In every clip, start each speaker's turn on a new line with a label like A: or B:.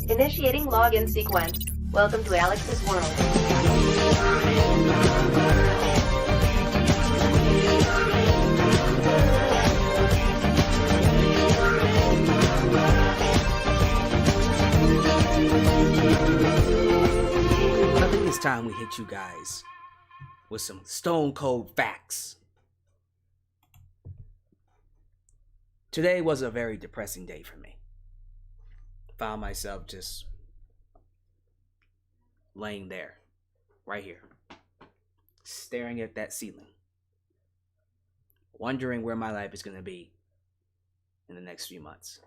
A: Initiating login sequence. Welcome to Alyx's world.
B: I think it's time we hit you guys with some stone cold facts. Today was a very depressing day for me. Found myself just laying there, right here, staring at that ceiling, wondering where my life is going to be in the next few months.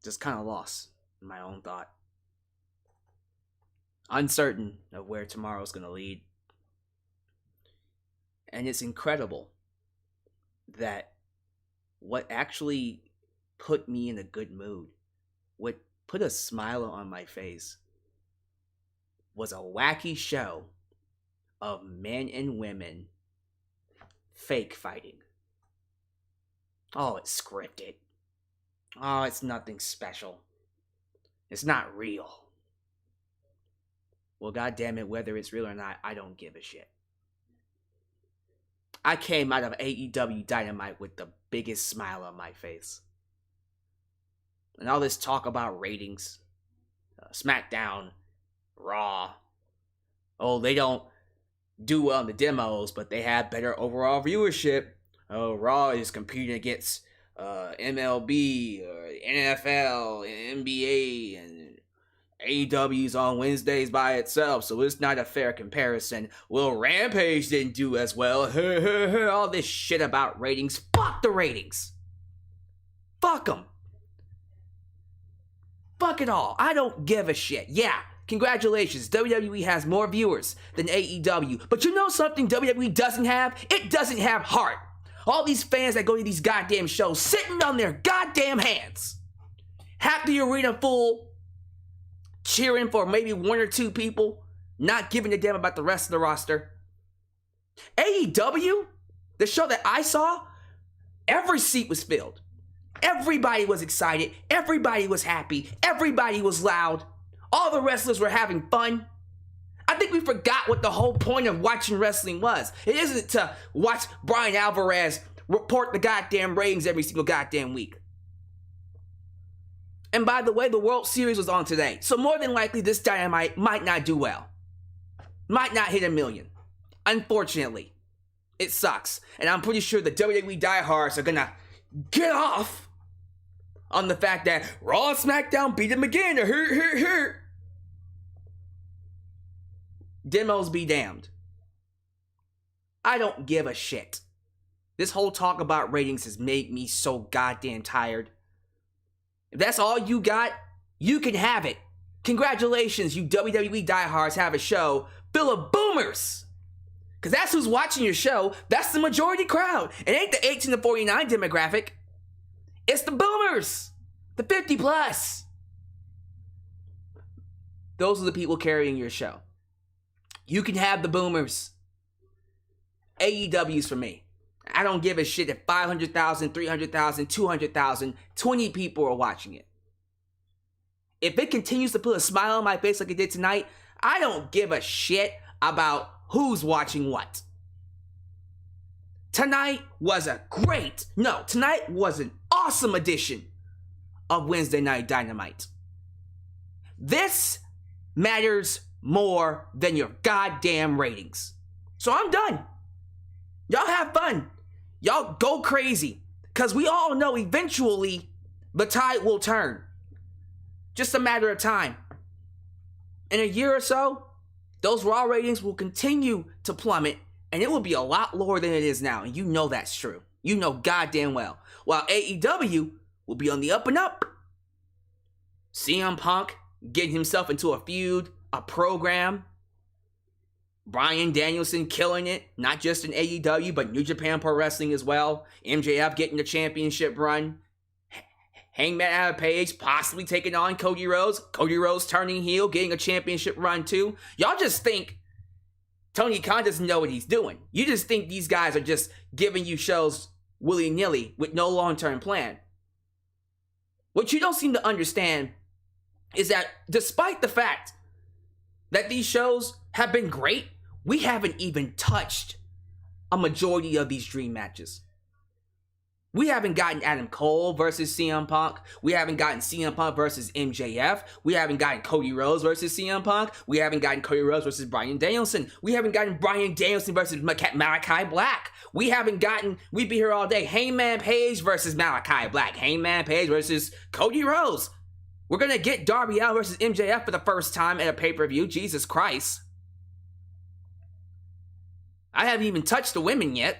B: Just kind of lost in my own thought. Uncertain of where tomorrow's going to lead. And it's incredible that what actually put me in a good mood, what put a smile on my face, was a wacky show of men and women fake fighting. Oh, it's scripted. Oh, it's nothing special. It's not real. Well, goddammit, whether it's real or not, I don't give a shit. I came out of AEW Dynamite with the biggest smile on my face. And all this talk about ratings, SmackDown, Raw. Oh, they don't do well in the demos, but they have better overall viewership. Oh, Raw is competing against MLB, or NFL, and NBA, and AEW's on Wednesdays by itself, so it's not a fair comparison. Well, Rampage didn't do as well. All this shit about ratings. Fuck the ratings. Fuck them. Fuck it all. I don't give a shit. Yeah, congratulations. WWE has more viewers than AEW. But you know something WWE doesn't have? It doesn't have heart. All these fans that go to these goddamn shows sitting on their goddamn hands. Half the arena full, cheering for maybe one or two people, not giving a damn about the rest of the roster. AEW, the show that I saw, every seat was filled. Everybody was excited. Everybody was happy. Everybody was loud. All the wrestlers were having fun. I think we forgot what the whole point of watching wrestling was. It isn't to watch Brian Alvarez report the goddamn ratings every single goddamn week. And by the way, the World Series was on today. So more than likely, this Dynamite might not do well. Might not hit 1 million. Unfortunately. It sucks. And I'm pretty sure the WWE diehards are gonna get off on the fact that Raw and SmackDown beat them again. Demos be damned. I don't give a shit. This whole talk about ratings has made me so goddamn tired. If that's all you got, you can have it. Congratulations, you WWE diehards have a show full of boomers. Because that's who's watching your show. That's the majority crowd. It ain't the 18 to 49 demographic. It's the boomers. The 50 plus. Those are the people carrying your show. You can have the boomers. AEW's for me. I don't give a shit if 500,000, 300,000, 200,000, 20 people are watching it. If it continues to put a smile on my face like it did tonight, I don't give a shit about who's watching what. Tonight was tonight was an awesome edition of Wednesday Night Dynamite. This matters more than your goddamn ratings. So I'm done. Y'all have fun. Y'all go crazy. Because we all know eventually the tide will turn. Just a matter of time. In a year or so, those Raw ratings will continue to plummet, and it will be a lot lower than it is now. And you know that's true. You know goddamn well. While AEW will be on the up and up. CM Punk getting himself into a feud, a program. Bryan Danielson killing it, not just in AEW, but New Japan Pro Wrestling as well. MJF getting the championship run. Hangman Adam Page possibly taking on Cody Rhodes. Cody Rhodes turning heel, getting a championship run too. Y'all just think Tony Khan doesn't know what he's doing. You just think these guys are just giving you shows willy-nilly with no long-term plan. What you don't seem to understand is that despite the fact that these shows have been great, we haven't even touched a majority of these dream matches. We haven't gotten Adam Cole versus CM Punk. We haven't gotten CM Punk versus MJF. We haven't gotten Cody Rhodes versus CM Punk. We haven't gotten Cody Rhodes versus Bryan Danielson. We haven't gotten Bryan Danielson versus Malachi Black. We we'd be here all day. Hangman Page versus Malachi Black. Hangman Page versus Cody Rhodes. We're going to get Darby Allin versus MJF for the first time at a pay-per-view. Jesus Christ. I haven't even touched the women yet.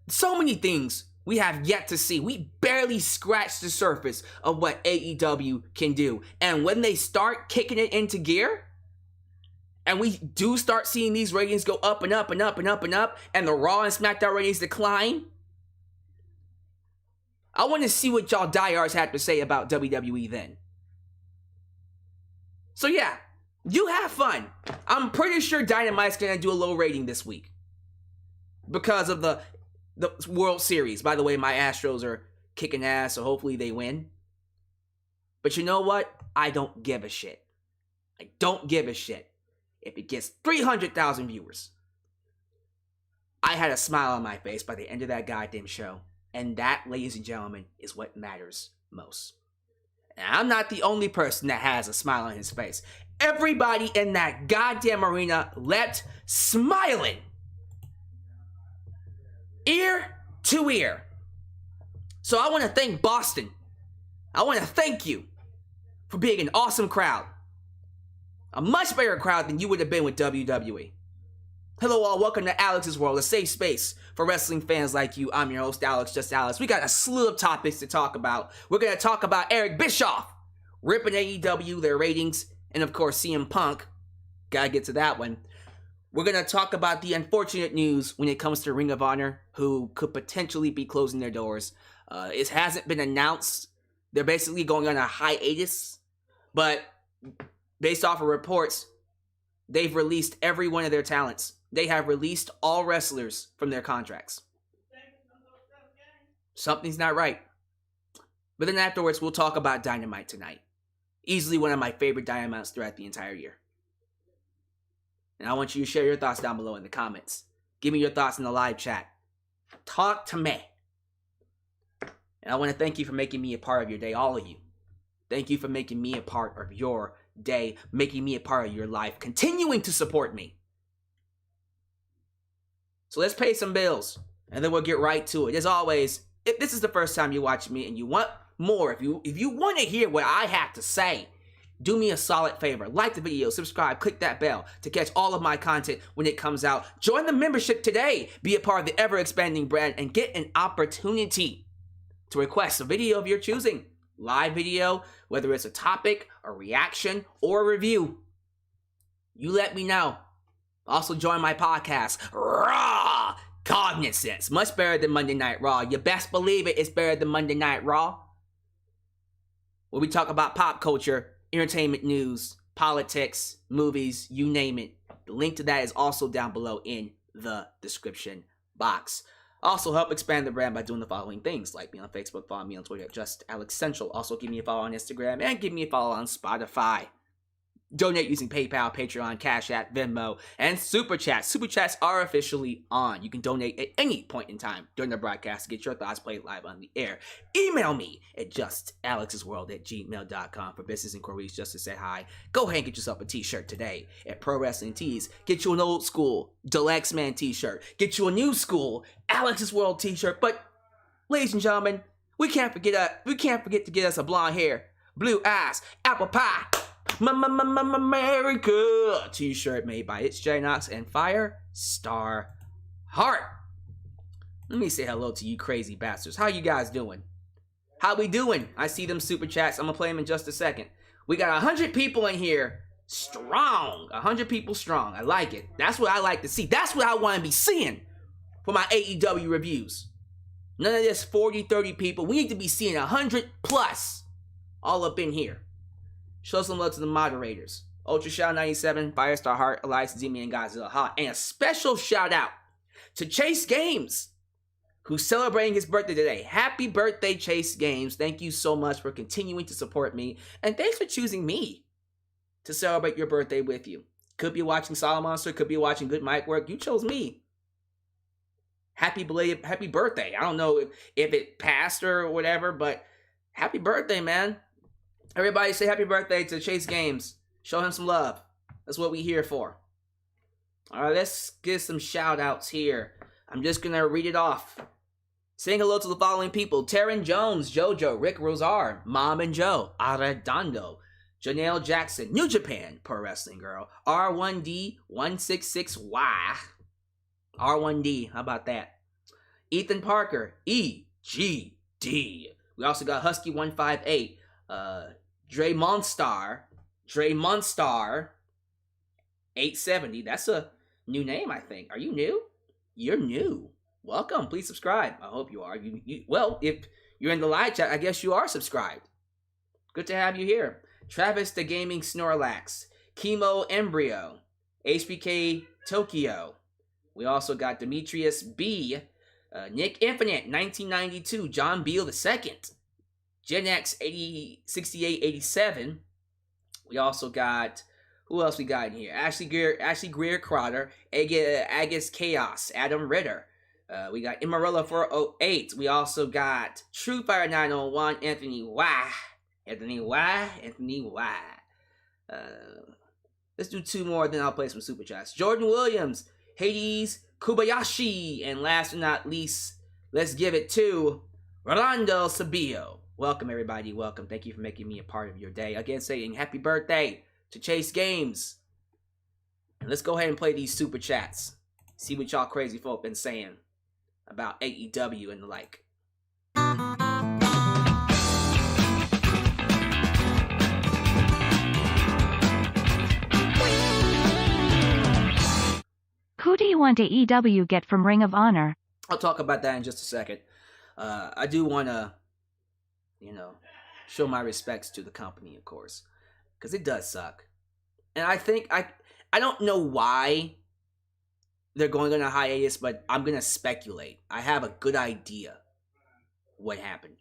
B: So many things we have yet to see. We barely scratched the surface of what AEW can do. And when they start kicking it into gear, and we do start seeing these ratings go up and up and up and up and up, and the Raw and SmackDown ratings decline, I want to see what y'all diehards have to say about WWE then. So yeah, you have fun. I'm pretty sure Dynamite's going to do a low rating this week because of the World Series. By the way, my Astros are kicking ass, so hopefully they win. But you know what? I don't give a shit. I don't give a shit. If it gets 300,000 viewers, I had a smile on my face by the end of that goddamn show. And that, ladies and gentlemen, is what matters most. And I'm not the only person that has a smile on his face. Everybody in that goddamn arena left smiling. Ear to ear. So I want to thank Boston. I want to thank you for being an awesome crowd. A much better crowd than you would have been with WWE. Hello all, welcome to Alyx's World, a safe space for wrestling fans like you. I'm your host, Alyx, just Alyx. We got a slew of topics to talk about. We're going to talk about Eric Bischoff ripping AEW, their ratings, and of course CM Punk. Gotta get to that one. We're going to talk about the unfortunate news when it comes to Ring of Honor, who could potentially be closing their doors. It hasn't been announced. They're basically going on a hiatus, but based off of reports, they've released every one of their talents. They have released all wrestlers from their contracts. Something's not right. But then afterwards, we'll talk about Dynamite tonight. Easily one of my favorite Dynamites throughout the entire year. And I want you to share your thoughts down below in the comments. Give me your thoughts in the live chat. Talk to me. And I want to thank you for making me a part of your day, all of you. Thank you for making me a part of your day, making me a part of your life, continuing to support me. So let's pay some bills, and then we'll get right to it. As always, if this is the first time you watch me and you want more, if you want to hear what I have to say, do me a solid favor. Like the video, subscribe, click that bell to catch all of my content when it comes out. Join the membership today. Be a part of the ever-expanding brand and get an opportunity to request a video of your choosing. Live video, whether it's a topic, a reaction, or a review. You let me know. Also join my podcast, Raw Cognizance. Much better than Monday Night Raw. You best believe it, it's better than Monday Night Raw. Where we talk about pop culture, entertainment news, politics, movies, you name it. The link to that is also down below in the description box. Also, help expand the brand by doing the following things. Like me on Facebook, follow me on Twitter at Just Alex Central. Also, give me a follow on Instagram and give me a follow on Spotify. Donate using PayPal, Patreon, Cashapp, Venmo, and Super Chat. Super Chats are officially on. You can donate at any point in time during the broadcast to get your thoughts played live on the air. Email me at justalexsworld@gmail.com for business inquiries, just to say hi. Go ahead and get yourself a t-shirt today at Pro Wrestling Tees. Get you an old school Deluxe Man t-shirt. Get you a new school Alex's World t-shirt. But, ladies and gentlemen, we can't forget to get us a blonde hair, blue eyes, apple pie, America t-shirt made by It's J Knox and Fire Star Heart. Let me say hello to you crazy bastards. How you guys doing? How we doing? I see them super chats. I'm gonna play them in just a second. We got 100 people in here. Strong. 100 people strong. I like it. That's what I like to see. That's what I want to be seeing for my AEW reviews. None of this 40, 30 people. We need to be seeing 100 plus all up in here. Show some love to the moderators. Ultra Shout 97, Firestar Heart, Alyx, Zemi, and Godzilla Hot. And a special shout out to Chase Games who's celebrating his birthday today. Happy birthday, Chase Games. Thank you so much for continuing to support me. And thanks for choosing me to celebrate your birthday with you. Could be watching Solid Monster, could be watching Good Mic Work. You chose me. Happy birthday. I don't know if it passed or whatever, but happy birthday, man. Everybody say happy birthday to Chase Games. Show him some love. That's what we here for. All right, let's get some shout outs here. I'm just going to read it off. Saying hello to the following people. Taryn Jones, Jojo, Rick Rosar, Mom and Joe, Arredondo, Janelle Jackson, New Japan Pro Wrestling Girl, R1D166Y. R1D, how about that? Ethan Parker, EGD. We also got Husky158, Dre Monstar, 870. That's a new name, I think. Are you new? You're new. Welcome. Please subscribe. I hope you are. Well, if you're in the live chat, I guess you are subscribed. Good to have you here. Travis the Gaming Snorlax, Chemo Embryo, HBK Tokyo. We also got Demetrius B, Nick Infinite 1992, John Beal II, Gen X 6887. We also got, who else we got in here? Ashley Greer Crotter, Agus Chaos, Adam Ritter. We got Imarella 408. We also got Truefire 901, Anthony Y. Let's do two more, then I'll play some super chats. Jordan Williams, Hades Kobayashi, and last but not least, let's give it to Rolando Sabio. Welcome, everybody. Welcome. Thank you for making me a part of your day. Again, saying happy birthday to Chase Games. And let's go ahead and play these super chats. See what y'all crazy folk been saying about AEW and the like.
C: Who do you want AEW get from Ring of Honor?
B: I'll talk about that in just a second. I do want to, show my respects to the company, of course, because it does suck. And I think, I don't know why they're going on a hiatus, but I'm going to speculate. I have a good idea what happened.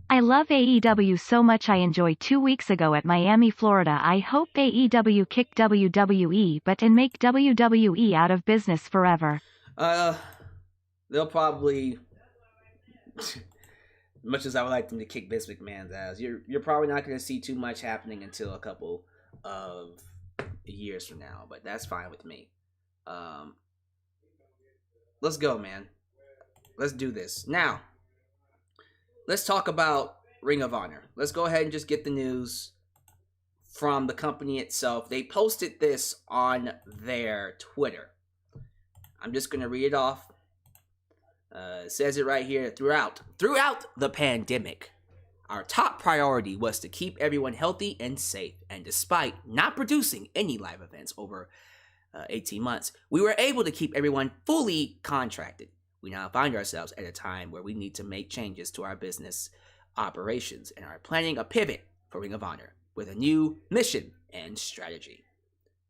C: I love AEW so much I enjoyed 2 weeks ago at Miami, Florida. I hope AEW kick WWE butt and make WWE out of business forever.
B: They'll probably, much as I would like them to kick Vince McMahon's ass, you're probably not going to see too much happening until a couple of years from now, but that's fine with me. Let's go, man. Let's do this. Now, let's talk about Ring of Honor. Let's go ahead and just get the news from the company itself. They posted this on their Twitter. I'm just going to read it off. It says it right here. Throughout the pandemic, our top priority was to keep everyone healthy and safe. And despite not producing any live events over 18 months, we were able to keep everyone fully contracted. We now find ourselves at a time where we need to make changes to our business operations and are planning a pivot for Ring of Honor with a new mission and strategy.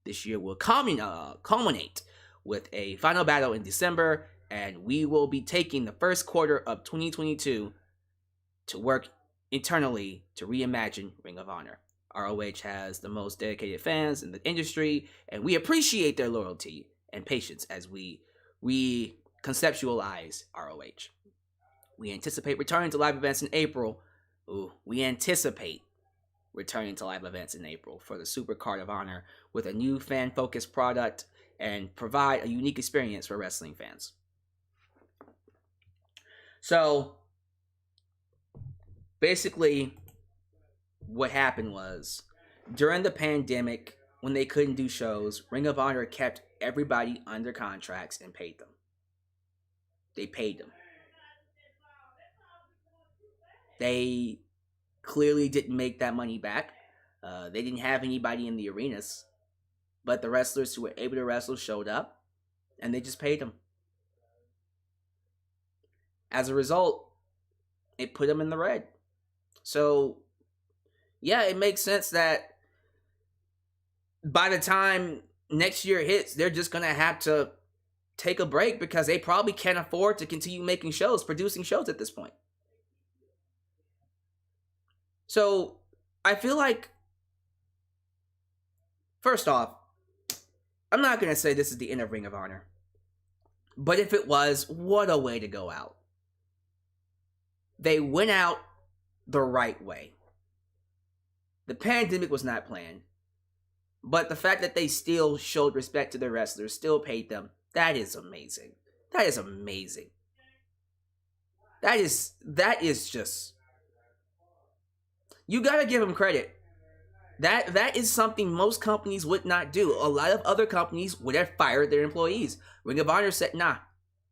B: This year will culminate with a final battle in December, and we will be taking the first quarter of 2022 to work internally to reimagine Ring of Honor. ROH has the most dedicated fans in the industry, and we appreciate their loyalty and patience as we conceptualize ROH. We anticipate returning to live events in April. We anticipate returning to live events in April for the Super Card of Honor with a new fan-focused product and provide a unique experience for wrestling fans. So, basically, what happened was, during the pandemic, when they couldn't do shows, Ring of Honor kept everybody under contracts and paid them. They paid them. They clearly didn't make that money back. They didn't have anybody in the arenas. But the wrestlers who were able to wrestle showed up. And they just paid them. As a result, it put them in the red. So, yeah, it makes sense that by the time next year hits, they're just going to have to take a break because they probably can't afford to continue making shows, producing shows at this point. So, I feel like, first off, I'm not going to say this is the end of Ring of Honor. But if it was, what a way to go out. They went out the right way. The pandemic was not planned. But the fact that they still showed respect to their wrestlers, still paid them, that is amazing. That is amazing. That is just... You gotta give them credit. That is something most companies would not do. A lot of other companies would have fired their employees. Ring of Honor said, nah,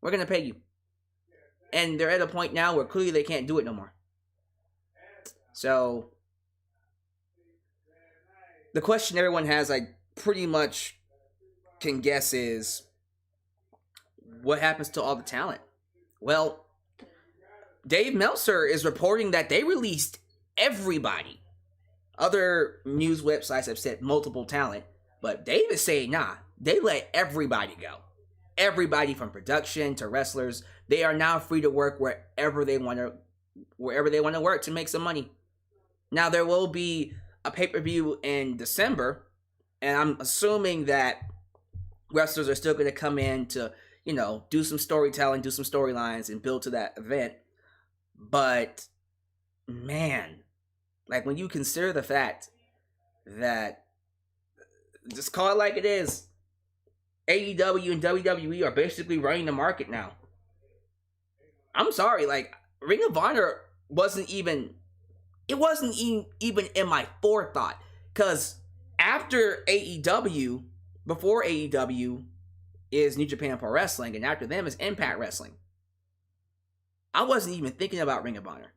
B: we're going to pay you. And they're at a point now where clearly they can't do it no more. So, the question everyone has, I pretty much can guess is, what happens to all the talent? Well, Dave Meltzer is reporting that they released everybody. Other news websites have said multiple talent, but Dave is saying, nah, they let everybody go. Everybody from production to wrestlers, they are now free to work wherever they want to work to make some money. Now, there will be a pay-per-view in December, and I'm assuming that wrestlers are still going to come in to, do some storytelling, do some storylines, and build to that event. But, man... Like, when you consider the fact that, just call it like it is, AEW and WWE are basically running the market now. I'm sorry, like, Ring of Honor wasn't even in my forethought. Because after AEW, before AEW is New Japan Pro Wrestling, and after them is Impact Wrestling. I wasn't even thinking about Ring of Honor.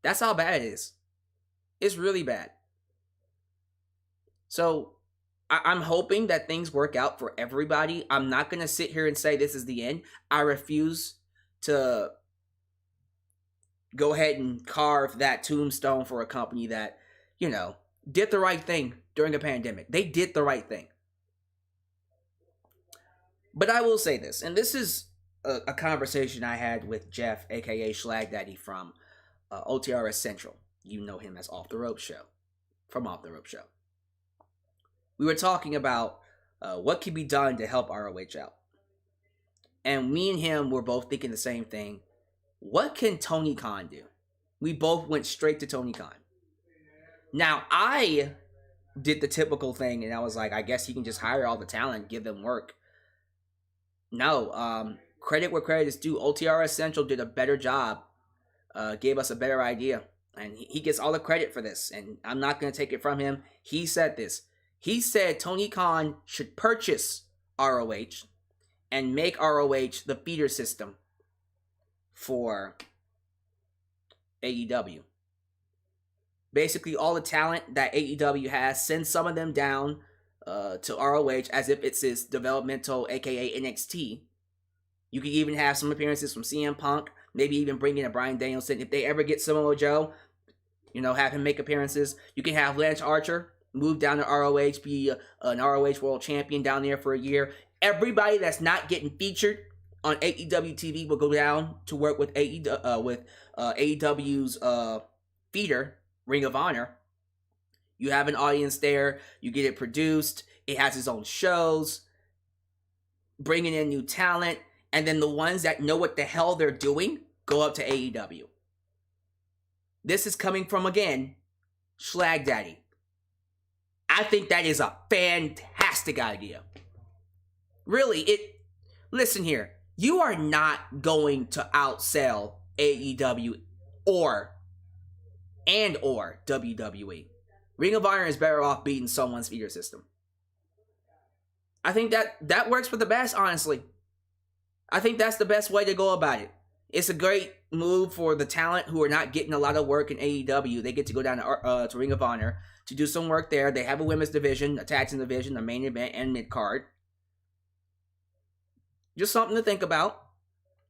B: That's how bad it is. It's really bad. So, I'm hoping that things work out for everybody. I'm not going to sit here and say this is the end. I refuse to go ahead and carve that tombstone for a company that, did the right thing during a pandemic. They did the right thing. But I will say this, and this is a conversation I had with Jeff, aka Schlag Daddy from OTRS Central. You know him as Off the Rope Show. From Off the Rope Show. We were talking about what can be done to help ROH out. And me and him were both thinking the same thing. What can Tony Khan do? We both went straight to Tony Khan. Now, I did the typical thing, and I was like, I guess he can just hire all the talent, give them work. No, credit where credit is due. OTRS Central did a better job. Gave us a better idea. And he gets all the credit for this. And I'm not going to take it from him. He said this. He said Tony Khan should purchase ROH and make ROH the feeder system for AEW. Basically, all the talent that AEW has, send some of them down to ROH as if it's his developmental, aka NXT. You could even have some appearances from CM Punk. Maybe even bring in a Bryan Danielson. If they ever get Samoa Joe, have him make appearances. You can have Lance Archer move down to ROH, be an ROH World Champion down there for a year. Everybody that's not getting featured on AEW TV will go down to work with AEW's feeder, Ring of Honor. You have an audience there. You get it produced. It has its own shows. Bringing in new talent. And then the ones that know what the hell they're doing go up to AEW. This is coming from, again, Schlag Daddy. I think that is a fantastic idea. Really, listen here. You are not going to outsell AEW or WWE. Ring of Honor is better off beating someone's feeder system. I think that works for the best, honestly. I think that's the best way to go about it. It's a great move for the talent who are not getting a lot of work in AEW. They get to go down to Ring of Honor to do some work there. They have a women's division, a tag team division, a main event, and mid-card. Just something to think about.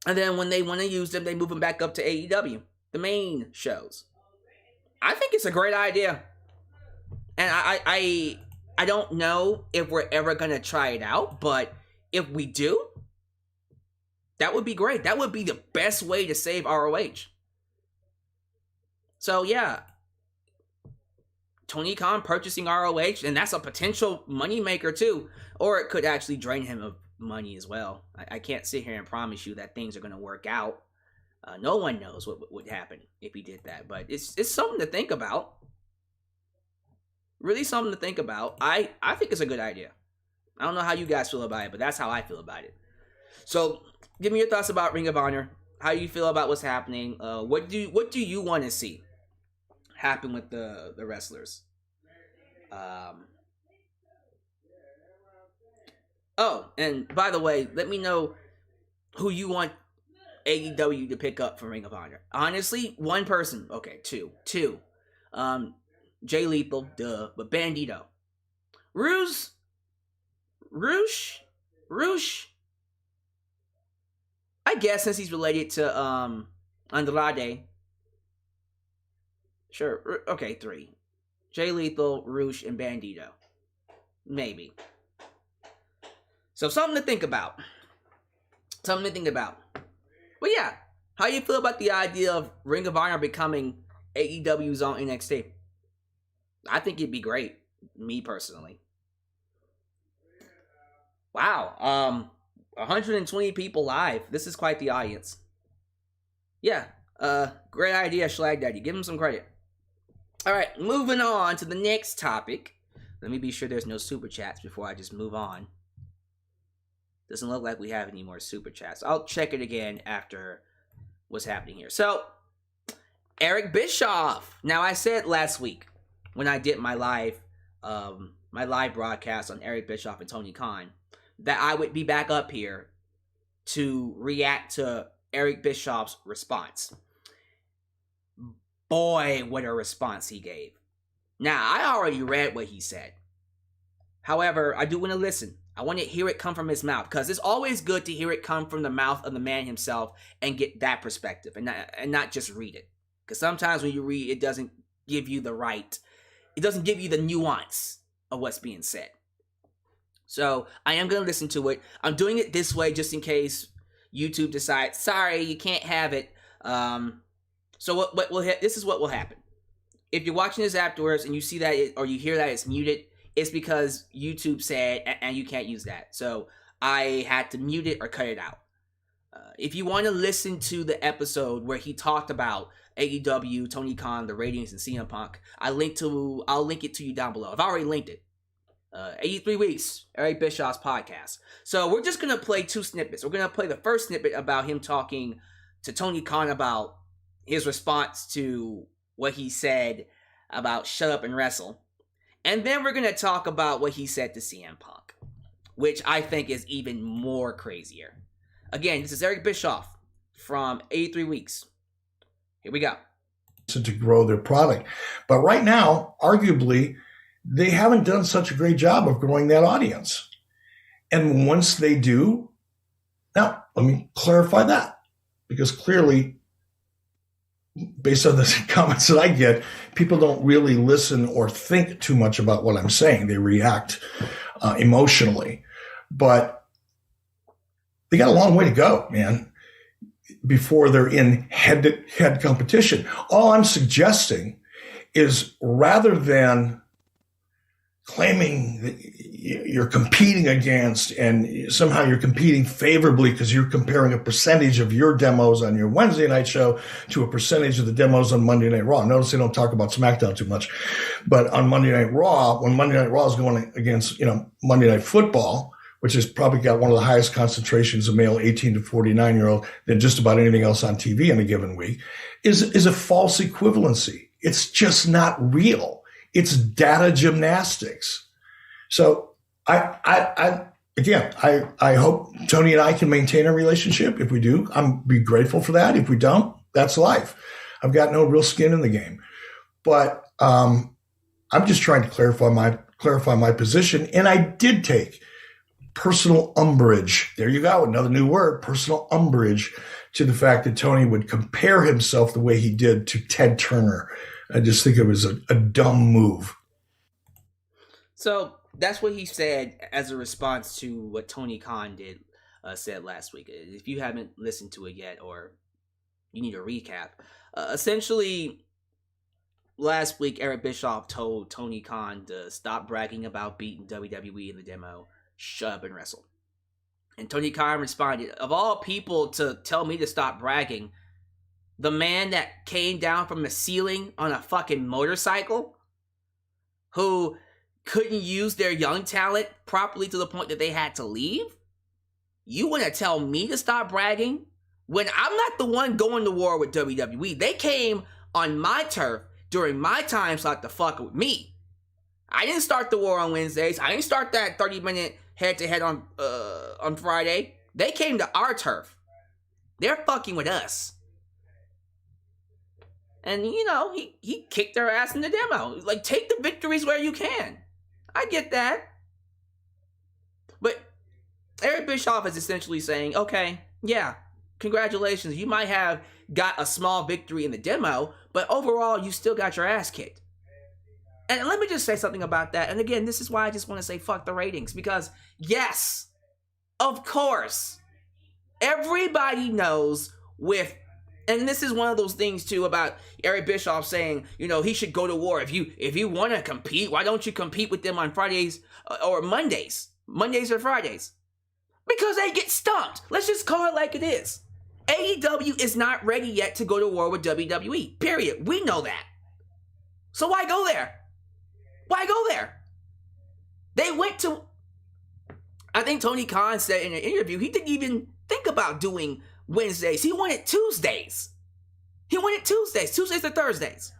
B: And then when they want to use them, they move them back up to AEW, the main shows. I think it's a great idea. And I don't know if we're ever going to try it out, but if we do, that would be great. That would be the best way to save ROH. So yeah, Tony Khan purchasing ROH, and that's a potential moneymaker too. Or it could actually drain him of money as well. I can't sit here and promise you that things are going to work out. No one knows what would happen if he did that, but it's something to think about. Really something to think about. I think it's a good idea. I don't know how you guys feel about it, but that's how I feel about it. So give me your thoughts about Ring of Honor. How you feel about what's happening? What do you want to see happen with the wrestlers? Oh, and by the way, let me know who you want AEW to pick up for Ring of Honor. Honestly, one person. Okay, two. Jay Lethal, duh, but Bandito. Roosh. I guess since he's related to Andrade. Sure. Okay, 3. Jay Lethal, Roosh, and Bandito. Maybe. So something to think about. But yeah, how you feel about the idea of Ring of Honor becoming AEW's own NXT? I think it'd be great, me personally. Wow, 120 people live. This is quite the audience. Yeah, great idea, Schlag Daddy. Give him some credit. All right, moving on to the next topic. Let me be sure there's no super chats before I just move on. Doesn't look like we have any more super chats. I'll check it again after what's happening here. So, Eric Bischoff. Now, I said last week when I did my live broadcast on Eric Bischoff and Tony Khan that I would be back up here to react to Eric Bischoff's response. Boy, what a response he gave. Now, I already read what he said. However, I do want to listen. I want to hear it come from his mouth, because it's always good to hear it come from the mouth of the man himself and get that perspective and not just read it. Because sometimes when you read, it doesn't give you the nuance of what's being said. So I am going to listen to it. I'm doing it this way just in case YouTube decides, sorry, you can't have it. So this is what will happen. If you're watching this afterwards and you see that or you hear that it's muted, it's because YouTube said, and you can't use that. So I had to mute it or cut it out. If you want to listen to the episode where he talked about AEW, Tony Khan, the ratings, and CM Punk, I'll link it to you down below. I've already linked it. 83 Weeks, Eric Bischoff's podcast. So we're just going to play 2 snippets. We're going to play the first snippet about him talking to Tony Khan about his response to what he said about shut up and wrestle. And then we're going to talk about what he said to CM Punk, which I think is even more crazier. Again, this is Eric Bischoff from 83 Weeks. Here we go.
D: To grow their product. But right now, arguably, they haven't done such a great job of growing that audience. And once they do, now let me clarify that, because clearly, based on the comments that I get, people don't really listen or think too much about what I'm saying. They react emotionally. But they got a long way to go, man, before they're in head-to-head competition. All I'm suggesting is, rather than claiming that you're competing against and somehow you're competing favorably because you're comparing a percentage of your demos on your Wednesday night show to a percentage of the demos on Monday Night Raw. Notice they don't talk about SmackDown too much, but on Monday Night Raw, when Monday Night Raw is going against, Monday Night Football, which has probably got one of the highest concentrations of male 18 to 49-year-old than just about anything else on TV in a given week, is a false equivalency. It's just not real. It's data gymnastics. So I hope Tony and I can maintain a relationship. If we do, I'm be grateful for that. If we don't, that's life. I've got no real skin in the game, but I'm just trying to clarify my position. And I did take personal umbrage. There you go, another new word, personal umbrage, to the fact that Tony would compare himself the way he did to Ted Turner. I just think it was a dumb move.
B: So that's what he said as a response to what Tony Khan said last week. If you haven't listened to it yet, or you need a recap, essentially last week Eric Bischoff told Tony Khan to stop bragging about beating WWE in the demo, shut up and wrestle. And Tony Khan responded, of all people to tell me to stop bragging, the man that came down from the ceiling on a fucking motorcycle, who couldn't use their young talent properly to the point that they had to leave? You want to tell me to stop bragging? When I'm not the one going to war with WWE. They came on my turf during my time slot to fuck with me. I didn't start the war on Wednesdays. I didn't start that 30-minute head-to-head on Friday. They came to our turf. They're fucking with us. And, you know, he kicked their ass in the demo. Like, take the victories where you can. I get that. But Eric Bischoff is essentially saying, okay, yeah, congratulations. You might have got a small victory in the demo, but overall, you still got your ass kicked. And let me just say something about that. And again, this is why I just want to say fuck the ratings. Because, yes, of course, everybody knows and this is one of those things, too, about Eric Bischoff saying, you know, he should go to war. If you want to compete, why don't you compete with them on Fridays or Mondays? Mondays or Fridays? Because they get stumped. Let's just call it like it is. AEW is not ready yet to go to war with WWE. Period. We know that. So why go there? Why go there? They went to... I think Tony Khan said in an interview, he didn't even think about doing Wednesdays. He wanted Tuesdays. Tuesdays or Thursdays.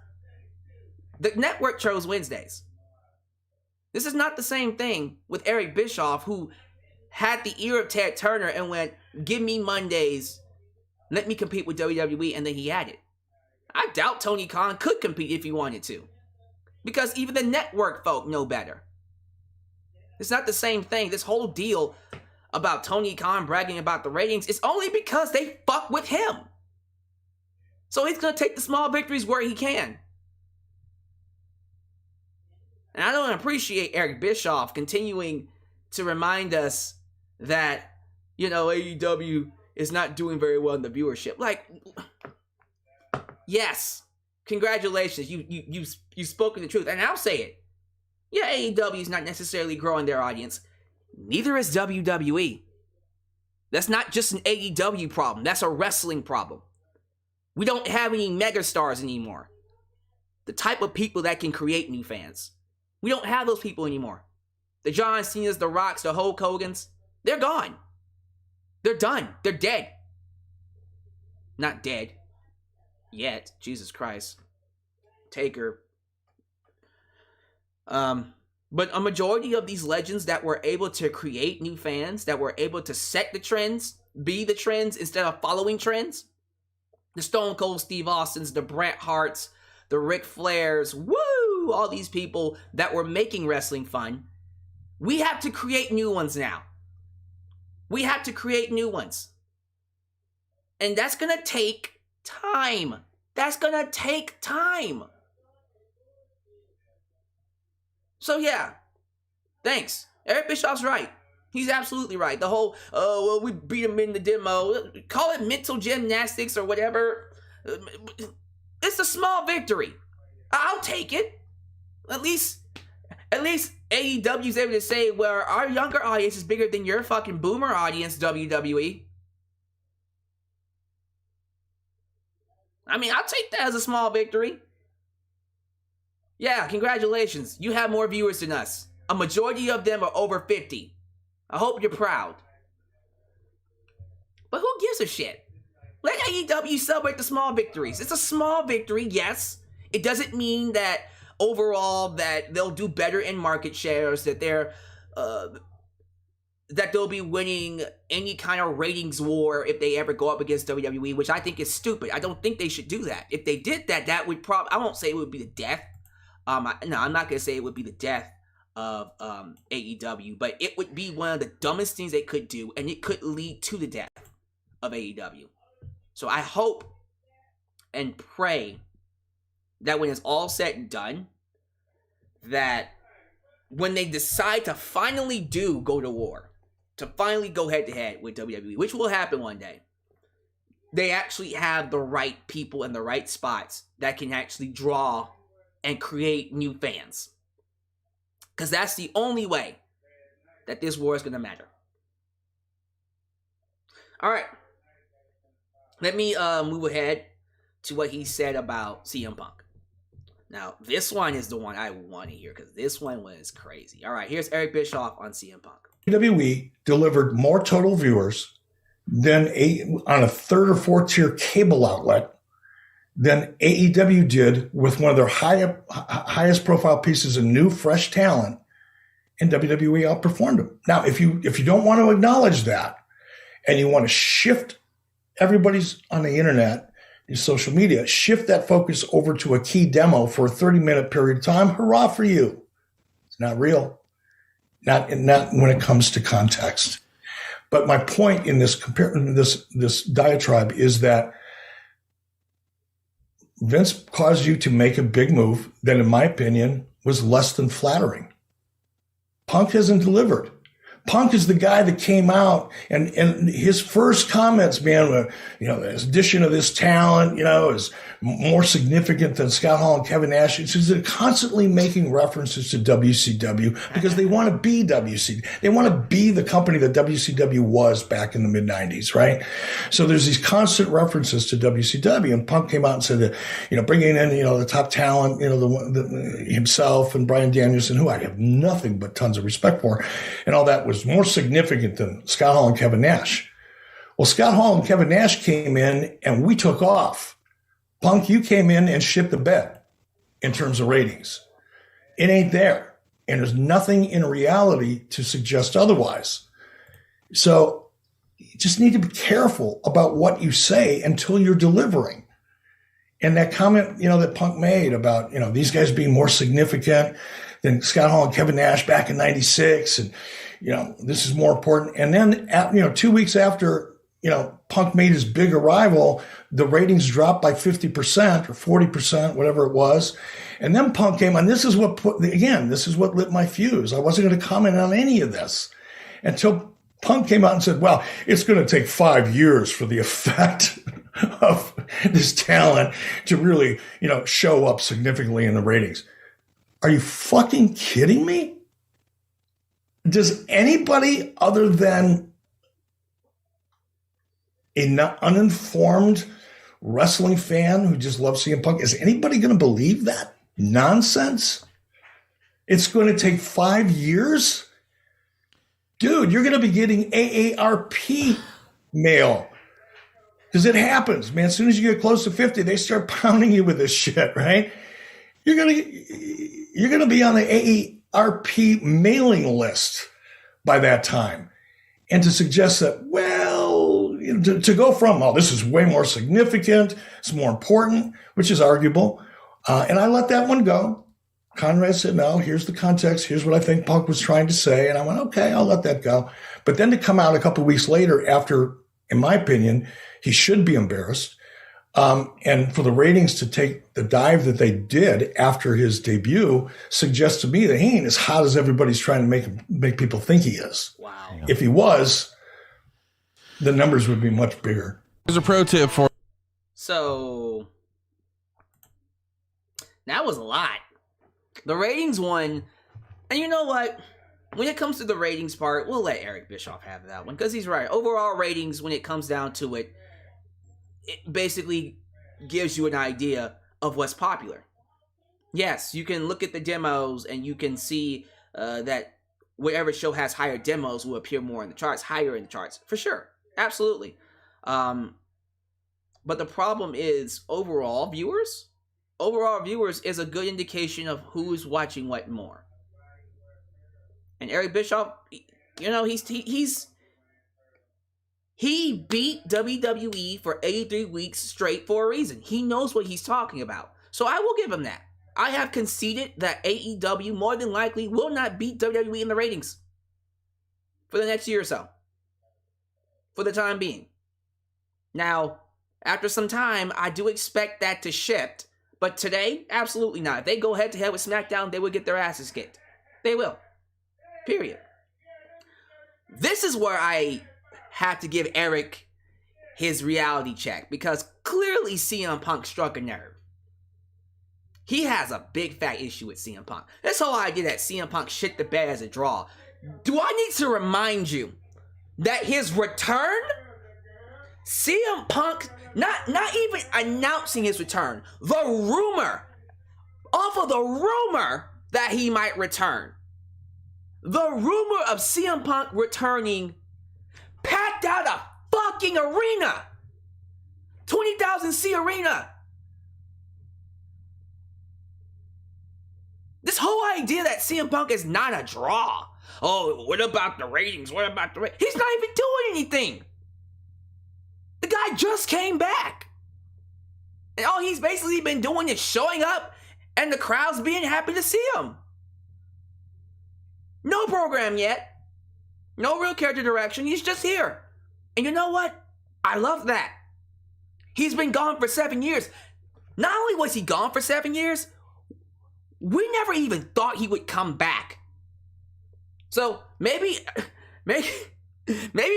B: The network chose Wednesdays. This is not the same thing with Eric Bischoff, who had the ear of Ted Turner and went, give me Mondays, let me compete with WWE, and then he had it. I doubt Tony Khan could compete if he wanted to, because even the network folk know better. It's not the same thing. This whole deal about Tony Khan bragging about the ratings is only because they fuck with him. So he's going to take the small victories where he can. And I don't appreciate Eric Bischoff continuing to remind us that, you know, AEW is not doing very well in the viewership. Like, yes, congratulations. You've spoken the truth. And I'll say it. Yeah, AEW is not necessarily growing their audience. Neither is WWE. That's not just an AEW problem. That's a wrestling problem. We don't have any megastars anymore. The type of people that can create new fans. We don't have those people anymore. The John Cena's, the Rocks, the Hulk Hogan's, they're gone. They're done. They're dead. Not dead. Yet. Jesus Christ. Taker. But a majority of these legends that were able to create new fans, that were able to set the trends, be the trends instead of following trends, the Stone Cold Steve Austins, the Bret Harts, the Ric Flairs, woo, all these people that were making wrestling fun, we have to create new ones now. We have to create new ones. And that's going to take time. That's going to take time. So yeah, thanks. Eric Bischoff's right. He's absolutely right. The whole, well, we beat him in the demo. Call it mental gymnastics or whatever. It's a small victory. I'll take it. At least AEW's able to say, well, our younger audience is bigger than your fucking boomer audience, WWE. I mean, I'll take that as a small victory. Yeah, congratulations. You have more viewers than us. A majority of them are over 50. I hope you're proud. But who gives a shit? Let AEW celebrate the small victories. It's a small victory, yes. It doesn't mean that overall that they'll do better in market shares, that they'll be winning any kind of ratings war if they ever go up against WWE, which I think is stupid. I don't think they should do that. If they did that, that would I won't say it would be the death. No, I'm not going to say it would be the death of AEW, but it would be one of the dumbest things they could do, and it could lead to the death of AEW. So I hope and pray that when it's all said and done, that when they decide to finally go to war, to finally go head-to-head with WWE, which will happen one day, they actually have the right people in the right spots that can actually draw and create new fans. Because that's the only way that this war is going to matter. All right. Let me move ahead to what he said about CM Punk. Now, this one is the one I want to hear because this one was crazy. All right, here's Eric Bischoff on CM Punk.
D: WWE delivered more total viewers than on a third or fourth tier cable outlet than AEW did with one of their highest profile pieces of new, fresh talent, and WWE outperformed them. Now, if you don't want to acknowledge that, and you want to shift everybody's on the internet, your social media, shift that focus over to a key demo for a 30-minute period of time, hurrah for you. It's not real. Not when it comes to context. But my point in this this diatribe is that Vince caused you to make a big move that, in my opinion, was less than flattering. Punk hasn't delivered. Punk is the guy that came out and his first comments, man, this addition of this talent, is more significant than Scott Hall and Kevin Nash. They're constantly making references to WCW because they want to be WCW. They want to be the company that WCW was back in the mid-90s, right? So there's these constant references to WCW, and Punk came out and said that, bringing in, the top talent, himself and Bryan Danielson, who I have nothing but tons of respect for, and all that was more significant than Scott Hall and Kevin Nash. Well, Scott Hall and Kevin Nash came in and we took off. Punk, you came in and shit the bed in terms of ratings. It ain't there. And there's nothing in reality to suggest otherwise. So you just need to be careful about what you say until you're delivering. And that comment, that Punk made about, these guys being more significant than Scott Hall and Kevin Nash back in 96. And, this is more important. And then, 2 weeks after, Punk made his big arrival, the ratings dropped by 50% or 40%, whatever it was. And then Punk came on. This is what lit my fuse. I wasn't going to comment on any of this until Punk came out and said, well, it's going to take 5 years for the effect of this talent to really, show up significantly in the ratings. Are you fucking kidding me? Does anybody other than an uninformed wrestling fan who just loves CM Punk, is anybody going to believe that nonsense? It's going to take 5 years? Dude, you're going to be getting AARP mail. Because it happens, man. As soon as you get close to 50, they start pounding you with this shit, right? You're going to be on the AARP mailing list by that time. And to suggest that, to go from, this is way more significant, it's more important, which is arguable. And I let that one go. Conrad said, no, here's the context. Here's what I think Punk was trying to say. And I went, okay, I'll let that go. But then to come out a couple of weeks later after, in my opinion, he should be embarrassed. And for the ratings to take the dive that they did after his debut suggests to me that he ain't as hot as everybody's trying to make people think he is.
B: Wow.
D: If he was, the numbers would be much bigger.
E: Here's a pro tip for.
B: So that was a lot. The ratings one, and you know what? When it comes to the ratings part, we'll let Eric Bischoff have that one because he's right. Overall ratings, when it comes down to it, it basically gives you an idea of what's popular. Yes, you can look at the demos and you can see that whatever show has higher demos will appear more in the charts, higher in the charts, for sure. Absolutely. But the problem is overall viewers is a good indication of who's watching what more. And Eric Bischoff, he beat WWE for 83 weeks straight for a reason. He knows what he's talking about. So I will give him that. I have conceded that AEW more than likely will not beat WWE in the ratings for the next year or so. For the time being. Now, after some time, I do expect that to shift. But today, absolutely not. If they go head to head with SmackDown, they will get their asses kicked. They will. Period. This is where I have to give Eric his reality check. Because clearly CM Punk struck a nerve. He has a big fat issue with CM Punk. This whole idea that CM Punk shit the bed as a draw. Do I need to remind you that his return, CM Punk, not even announcing his return, the rumor, off of the rumor that he might return, the rumor of CM Punk returning packed out a fucking arena, 20,000 seat arena. This whole idea that CM Punk is not a draw. Oh, what about the ratings? What about the ratings? He's not even doing anything. The guy just came back. And all he's basically been doing is showing up and the crowd's being happy to see him. No program yet. No real character direction. He's just here. And you know what? I love that. He's been gone for 7 years. Not only was he gone for 7 years, we never even thought he would come back. So maybe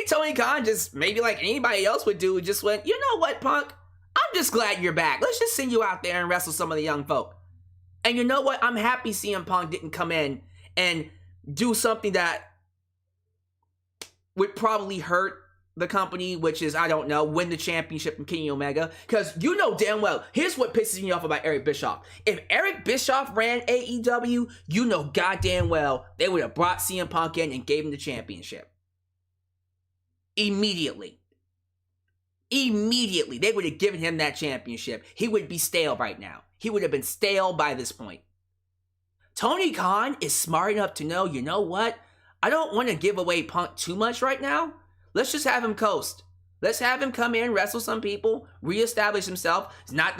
B: Tony Khan just, maybe like anybody else would do, just went, you know what, Punk? I'm just glad you're back. Let's just send you out there and wrestle some of the young folk. And you know what? I'm happy CM Punk didn't come in and do something that would probably hurt the company, which is, I don't know, win the championship from Kenny Omega. Because you know damn well, here's what pisses me off about Eric Bischoff. If Eric Bischoff ran AEW, you know goddamn well they would have brought CM Punk in and gave him the championship. Immediately. They would have given him that championship. He would be stale right now. He would have been stale by this point. Tony Khan is smart enough to know, you know what? I don't want to give away Punk too much right now. Let's just have him coast. Let's have him come in, wrestle some people, reestablish himself. It's not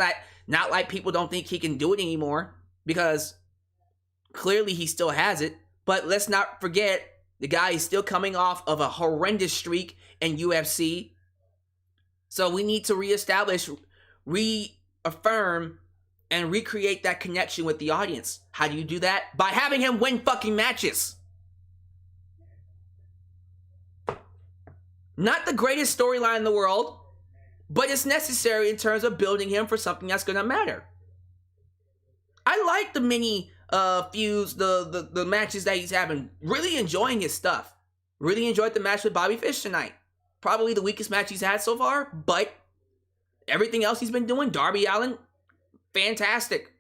B: like people don't think he can do it anymore, because clearly he still has it. But let's not forget, the guy is still coming off of a horrendous streak in UFC. So we need to reestablish, reaffirm, and recreate that connection with the audience. How do you do that? By having him win fucking matches. Not the greatest storyline in the world, but it's necessary in terms of building him for something that's going to matter. I like the mini feuds, the matches that he's having. Really enjoying his stuff. Really enjoyed the match with Bobby Fish tonight. Probably the weakest match he's had so far, but everything else he's been doing, Darby Allin, fantastic.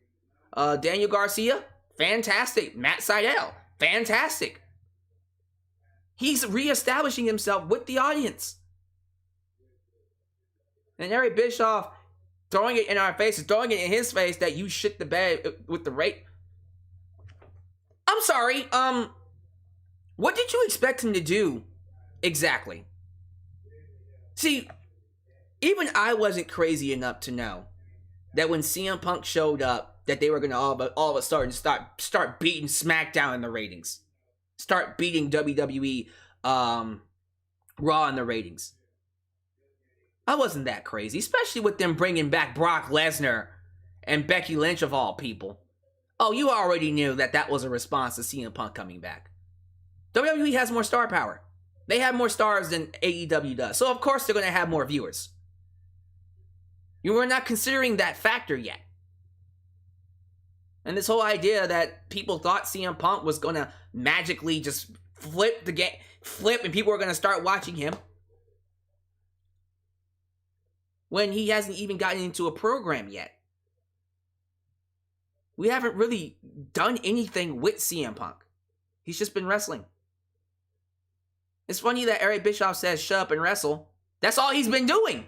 B: Daniel Garcia, fantastic. Matt Sydal, fantastic. He's reestablishing himself with the audience. And Eric Bischoff throwing it in our faces, throwing it in his face that you shit the bed with the rate. I'm sorry, what did you expect him to do exactly? See, even I wasn't crazy enough to know that when CM Punk showed up, that they were going to all of a sudden start beating SmackDown in the ratings. Start beating WWE Raw in the ratings. I wasn't that crazy, especially with them bringing back Brock Lesnar and Becky Lynch of all people. Oh, you already knew that was a response to CM Punk coming back. WWE has more star power. They have more stars than AEW does, so of course they're going to have more viewers. You were not considering that factor yet. And this whole idea that people thought CM Punk was going to magically just flip and people were going to start watching him when he hasn't even gotten into a program yet. We haven't really done anything with CM Punk. He's just been wrestling. It's funny that Eric Bischoff says shut up and wrestle. That's all he's been doing.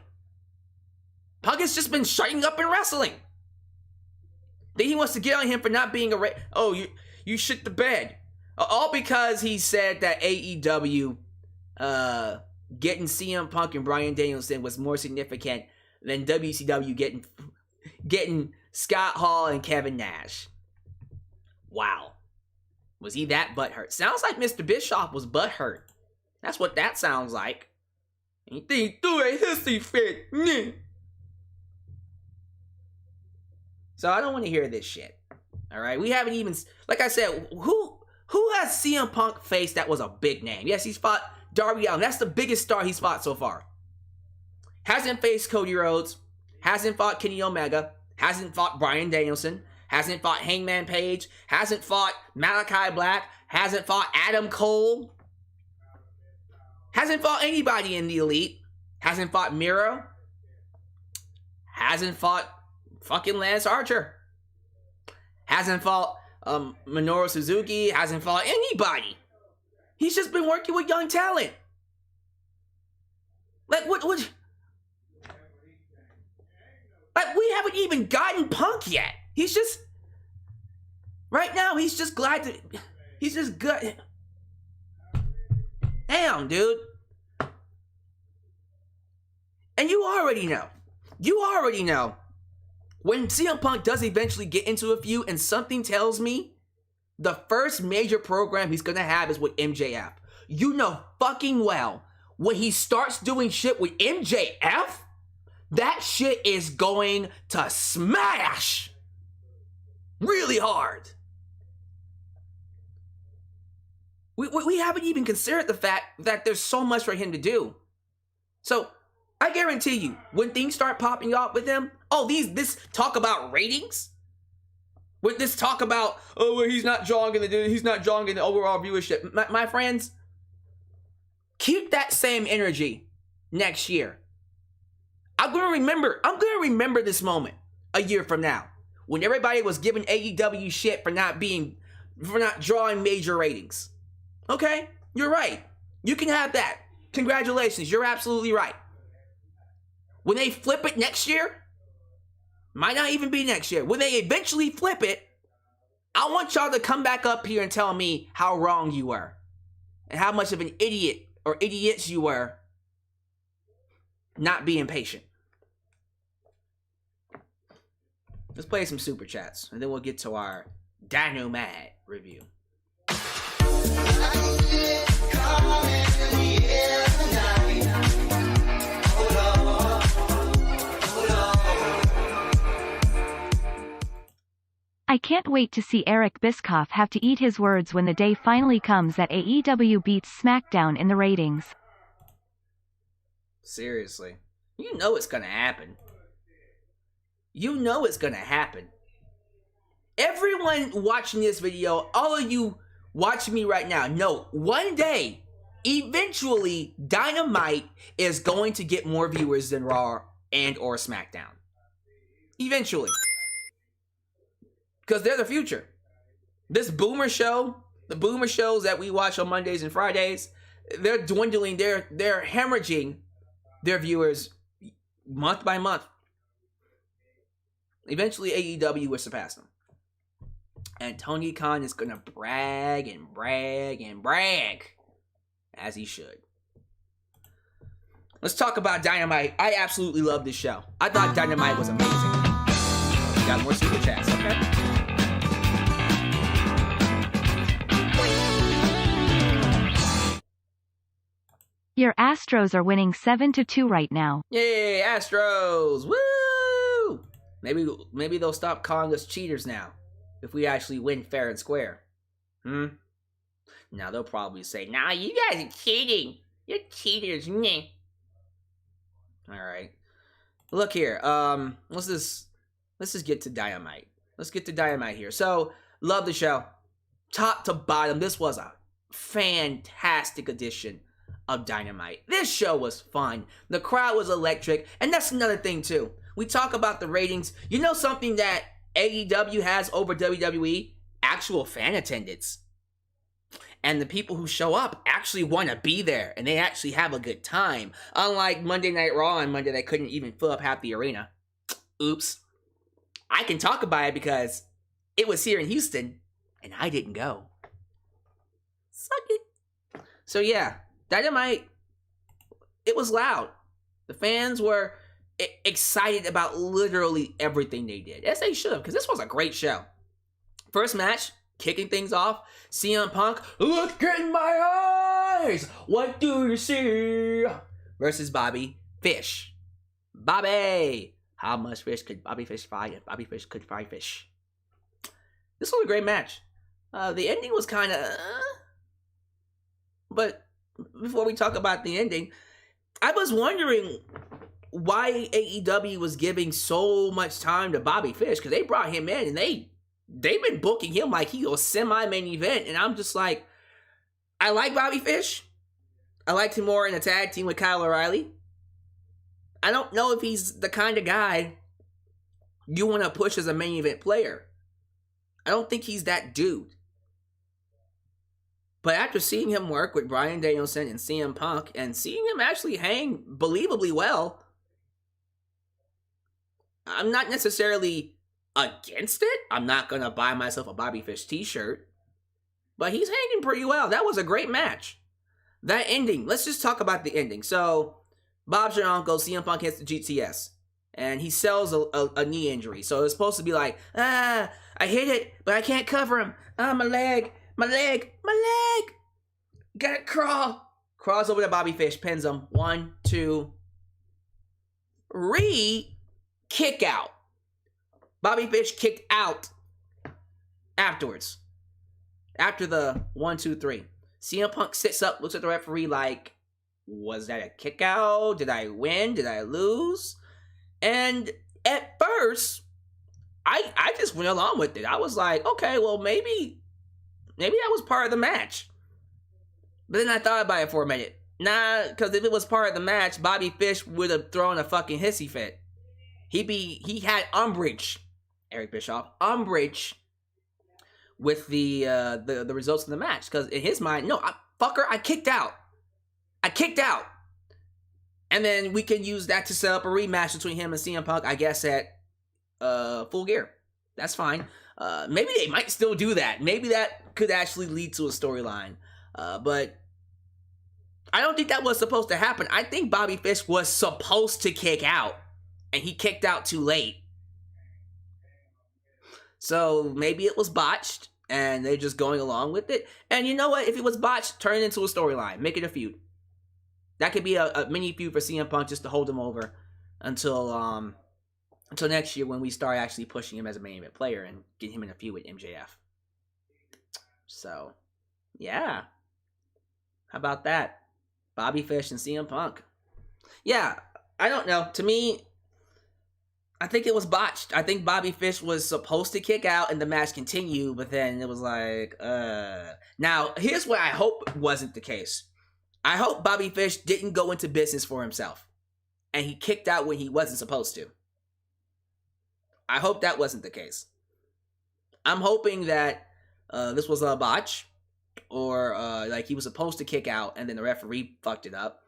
B: Punk has just been shutting up and wrestling. Then he wants to get on him for not being oh, you shit the bed. All because he said that AEW getting CM Punk and Bryan Danielson was more significant than WCW getting Scott Hall and Kevin Nash. Wow. Was he that butthurt? Sounds like Mr. Bischoff was butthurt. That's what that sounds like. And he threw a hissy fit. So I don't want to hear this shit. Alright? We haven't even... Like I said, who has CM Punk faced that was a big name? Yes, he's fought Darby Allin. That's the biggest star he's fought so far. Hasn't faced Cody Rhodes. Hasn't fought Kenny Omega. Hasn't fought Bryan Danielson. Hasn't fought Hangman Page. Hasn't fought Malachi Black. Hasn't fought Adam Cole. Hasn't fought anybody in the Elite. Hasn't fought Miro. Hasn't fought fucking Lance Archer. Hasn't fought Minoru Suzuki. Hasn't fought anybody. He's just been working with young talent. Like, what? Like, we haven't even gotten Punk yet. He's just... Right now, he's just glad to... He's just good. Damn, dude. And you already know. You already know. When CM Punk does eventually get into a feud and something tells me the first major program he's gonna have is with MJF. You know fucking well when he starts doing shit with MJF, that shit is going to smash really hard. We haven't even considered the fact that there's so much for him to do. So I guarantee you, when things start popping off with him, this talk about ratings, with this talk about well, he's not drawing the overall viewership. My friends, keep that same energy next year. I'm gonna remember this moment a year from now, when everybody was giving AEW shit for not drawing major ratings. Okay, you're right. You can have that. Congratulations, you're absolutely right. When they flip it next year, might not even be next year. When they eventually flip it, I want y'all to come back up here and tell me how wrong you were. And how much of an idiot or idiots you were not being patient. Let's play some super chats, and then we'll get to our Dynamite review.
C: I can't wait to see Eric Bischoff have to eat his words when the day finally comes that AEW beats SmackDown in the ratings.
B: Seriously. You know it's gonna happen. You know it's gonna happen. Everyone watching this video, all of you watching me right now, know one day, eventually, Dynamite is going to get more viewers than Raw and or SmackDown. Eventually. Because they're the future. This boomer show, the boomer shows that we watch on Mondays and Fridays, they're dwindling, they're hemorrhaging their viewers month by month. Eventually, AEW will surpass them. And Tony Khan is going to brag and brag and brag, as he should. Let's talk about Dynamite. I absolutely love this show. I thought Dynamite was amazing. Got more super chats, okay?
C: Your Astros are winning 7-2 right now.
B: Yay, Astros! Woo! Maybe they'll stop calling us cheaters now, if we actually win fair and square. Now they'll probably say, "Nah, you guys are cheating. You're cheaters." All right. Look here. Let's just get to Dynamite. Let's get to Dynamite here. So, love the show, top to bottom. This was a fantastic edition of Dynamite. This show was fun. The crowd was electric, and that's another thing too. We talk about the ratings. You know something that AEW has over WWE? Actual fan attendance. And the people who show up actually want to be there, and they actually have a good time. Unlike Monday Night Raw on Monday, they couldn't even fill up half the arena. Oops. I can talk about it because it was here in Houston, and I didn't go. Suck it. So yeah, Dynamite, it was loud. The fans were excited about literally everything they did, as they should have, because this was a great show. First match, kicking things off. CM Punk, look in my eyes! What do you see? Versus Bobby Fish. Bobby! How much fish could Bobby Fish fry if Bobby Fish could fry fish? This was a great match. The ending was kind of... But before we talk about the ending, I was wondering why AEW was giving so much time to Bobby Fish, because they brought him in and they've been booking him like he was semi-main event, and I'm just like, I like Bobby Fish. I liked him more in a tag team with Kyle O'Reilly. I don't know if he's the kind of guy you want to push as a main event player. I don't think he's that dude. But after seeing him work with Bryan Danielson and CM Punk, and seeing him actually hang believably well, I'm not necessarily against it. I'm not going to buy myself a Bobby Fish t-shirt. But he's hanging pretty well. That was a great match. That ending, let's just talk about the ending. So, Bob's your uncle, CM Punk hits the GTS. And he sells a knee injury. So it's supposed to be like, I hit it, but I can't cover him. My leg. Gotta crawl. Crawls over to Bobby Fish, pins him. 1, 2, 3. Kick out. Bobby Fish kicked out afterwards. After the 1, 2, 3. CM Punk sits up, looks at the referee like, was that a kick out? Did I win? Did I lose? And at first, I just went along with it. I was like, okay, well, maybe that was part of the match. But then I thought about it for a minute. Nah, because if it was part of the match, Bobby Fish would have thrown a fucking hissy fit. He had umbrage, Eric Bischoff, umbrage with the results of the match. Because in his mind, no, I kicked out. And then we can use that to set up a rematch between him and CM Punk, I guess, at Full Gear. That's fine. Maybe they might still do that. Maybe that could actually lead to a storyline. But I don't think that was supposed to happen. I think Bobby Fish was supposed to kick out, and he kicked out too late. So maybe it was botched, and they're just going along with it. And you know what? If it was botched, turn it into a storyline. Make it a feud. That could be a mini feud for CM Punk just to hold him over until next year when we start actually pushing him as a main event player and get him in a feud with MJF. So, yeah. How about that? Bobby Fish and CM Punk. Yeah, I don't know. To me, I think it was botched. I think Bobby Fish was supposed to kick out and the match continue, but then it was like, Now, here's what I hope wasn't the case. I hope Bobby Fish didn't go into business for himself, and he kicked out when he wasn't supposed to. I hope that wasn't the case. I'm hoping that this was a botch, or like he was supposed to kick out and then the referee fucked it up.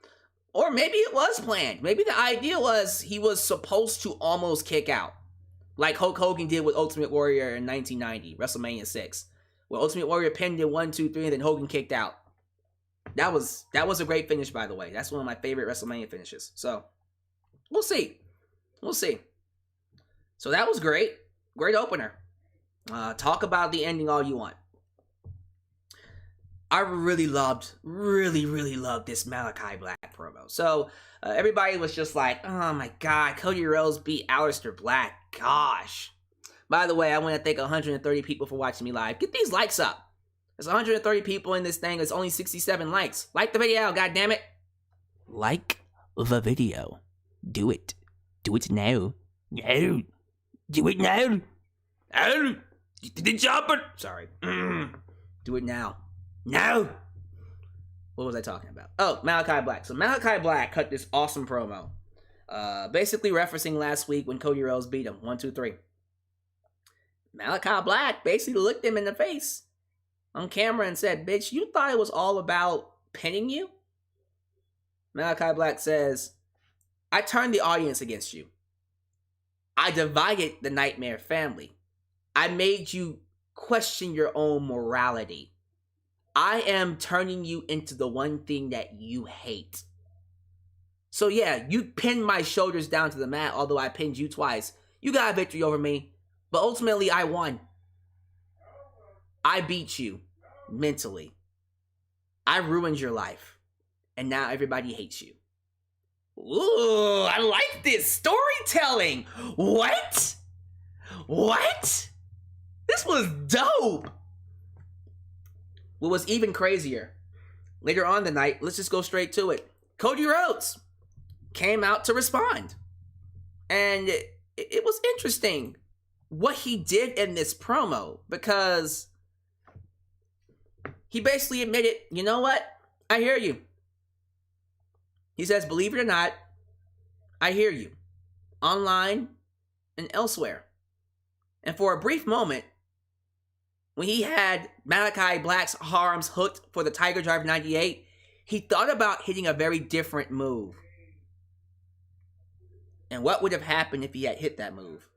B: Or maybe it was planned. Maybe the idea was he was supposed to almost kick out, like Hulk Hogan did with Ultimate Warrior in 1990, WrestleMania 6, where Ultimate Warrior pinned in 1, 2, 3, and then Hogan kicked out. That was a great finish, by the way. That's one of my favorite WrestleMania finishes. So, we'll see. So that was great. Great opener. Talk about the ending all you want. I really loved this Malachi Black promo. So, everybody was just like, oh my god, Cody Rhodes beat Aleister Black. Gosh. By the way, I want to thank 130 people for watching me live. Get these likes up. There's 130 people in this thing. It's only 67 likes. Like the video, goddammit. Like the video. Do it. Do it now. No. Do it now. Oh. The jumper. Sorry. Do it now. No. What was I talking about? Oh, Malachi Black. So Malachi Black cut this awesome promo. Basically referencing last week when Cody Rhodes beat him. 1, 2, 3. Malachi Black basically looked him in the face on camera and said, bitch, you thought it was all about pinning you? Malachi Black says, I turned the audience against you. I divided the Nightmare family. I made you question your own morality. I am turning you into the one thing that you hate. So yeah, you pinned my shoulders down to the mat, although I pinned you twice. You got a victory over me, but ultimately I won. I beat you mentally. I ruined your life. And now everybody hates you. Ooh, I like this storytelling. What? This was dope. What was even crazier, later on the night, let's just go straight to it. Cody Rhodes came out to respond. And it was interesting what he did in this promo, because he basically admitted, you know what? I hear you. He says, believe it or not, I hear you. Online and elsewhere. And for a brief moment, when he had Malachi Black's arms hooked for the Tiger Drive 98, he thought about hitting a very different move. And what would have happened if he had hit that move?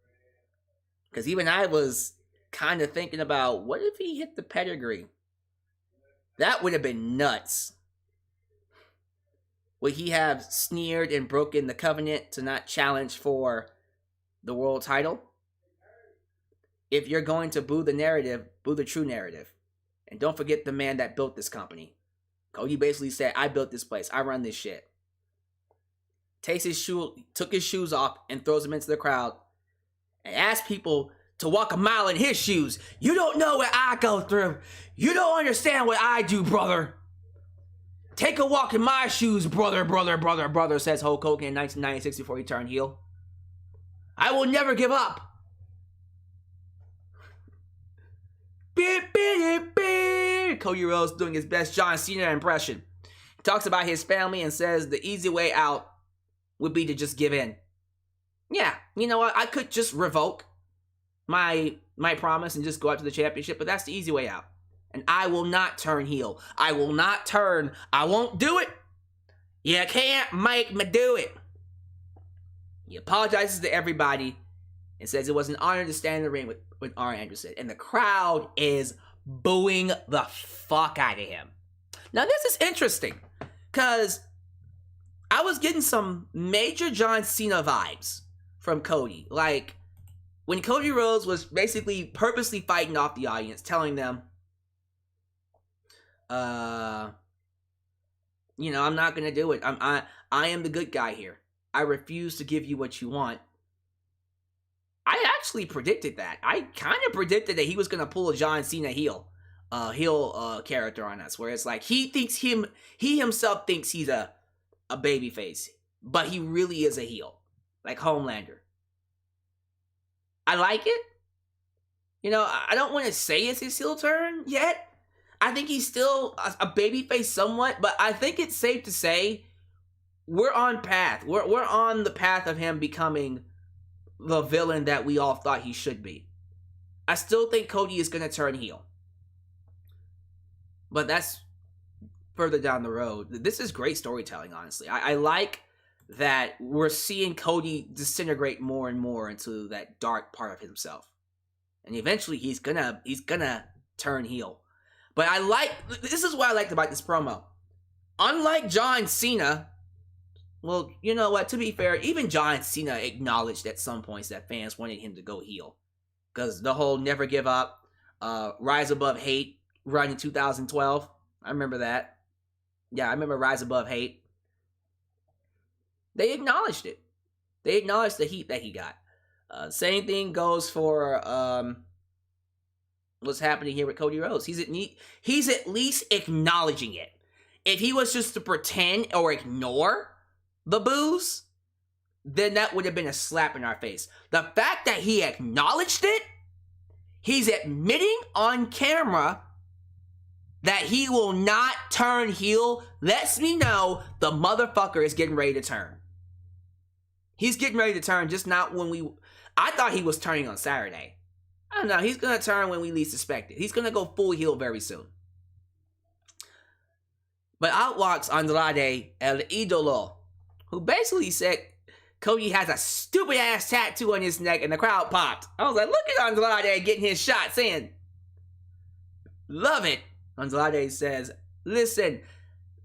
B: Because even I was kind of thinking about, what if he hit the pedigree? That would have been nuts. Would he have sneered and broken the covenant to not challenge for the world title? If you're going to boo the narrative, boo the true narrative. And don't forget the man that built this company. Cody basically said, I built this place. I run this shit. Took his shoes off and throws them into the crowd. And asked people to walk a mile in his shoes. You don't know what I go through. You don't understand what I do, brother. Take a walk in my shoes, brother, says Hulk Hogan in 1996 before he turned heel. I will never give up. Cody Rhodes doing his best John Cena impression. He talks about his family and says the easy way out would be to just give in. Yeah, you know what? I could just revoke my promise and just go out to the championship, but that's the easy way out. And I will not turn heel. I won't do it. You can't make me do it. He apologizes to everybody and says it was an honor to stand in the ring with Arn Anderson. And the crowd is booing the fuck out of him. Now this is interesting, because I was getting some major John Cena vibes from Cody. Like, when Cody Rhodes was basically purposely fighting off the audience, telling them, you know, I'm not gonna do it. I am the good guy here. I refuse to give you what you want. I actually predicted that. I kind of predicted that he was gonna pull a John Cena heel character on us, where it's like he himself thinks he's a babyface, but he really is a heel, like Homelander. I like it. You know, I don't want to say it's his heel turn yet. I think he's still a babyface somewhat, but I think it's safe to say we're on path. We're on the path of him becoming the villain that we all thought he should be. I still think Cody is going to turn heel. But that's further down the road. This is great storytelling, honestly. I like that we're seeing Cody disintegrate more and more into that dark part of himself. And eventually he's gonna turn heel. But this is what I liked about this promo. Unlike John Cena, well, you know what, to be fair, even John Cena acknowledged at some points that fans wanted him to go heel. Because the whole never give up, rise above hate run in 2012. I remember that. Yeah, I remember Rise Above Hate. They acknowledged it. They acknowledged the heat that he got. Same thing goes for what's happening here with Cody Rhodes. He's at least acknowledging it. If he was just to pretend or ignore the boos, then that would have been a slap in our face. The fact that he acknowledged it, he's admitting on camera that he will not turn heel, lets me know the motherfucker is getting ready to turn. He's getting ready to turn, just not when I thought he was turning on Saturday. I don't know, he's going to turn when we least suspect it. He's going to go full heel very soon. But out walks Andrade El Idolo, who basically said Cody has a stupid ass tattoo on his neck, and the crowd popped. I was like, look at Andrade getting his shots in. Love it. Andrade says, listen,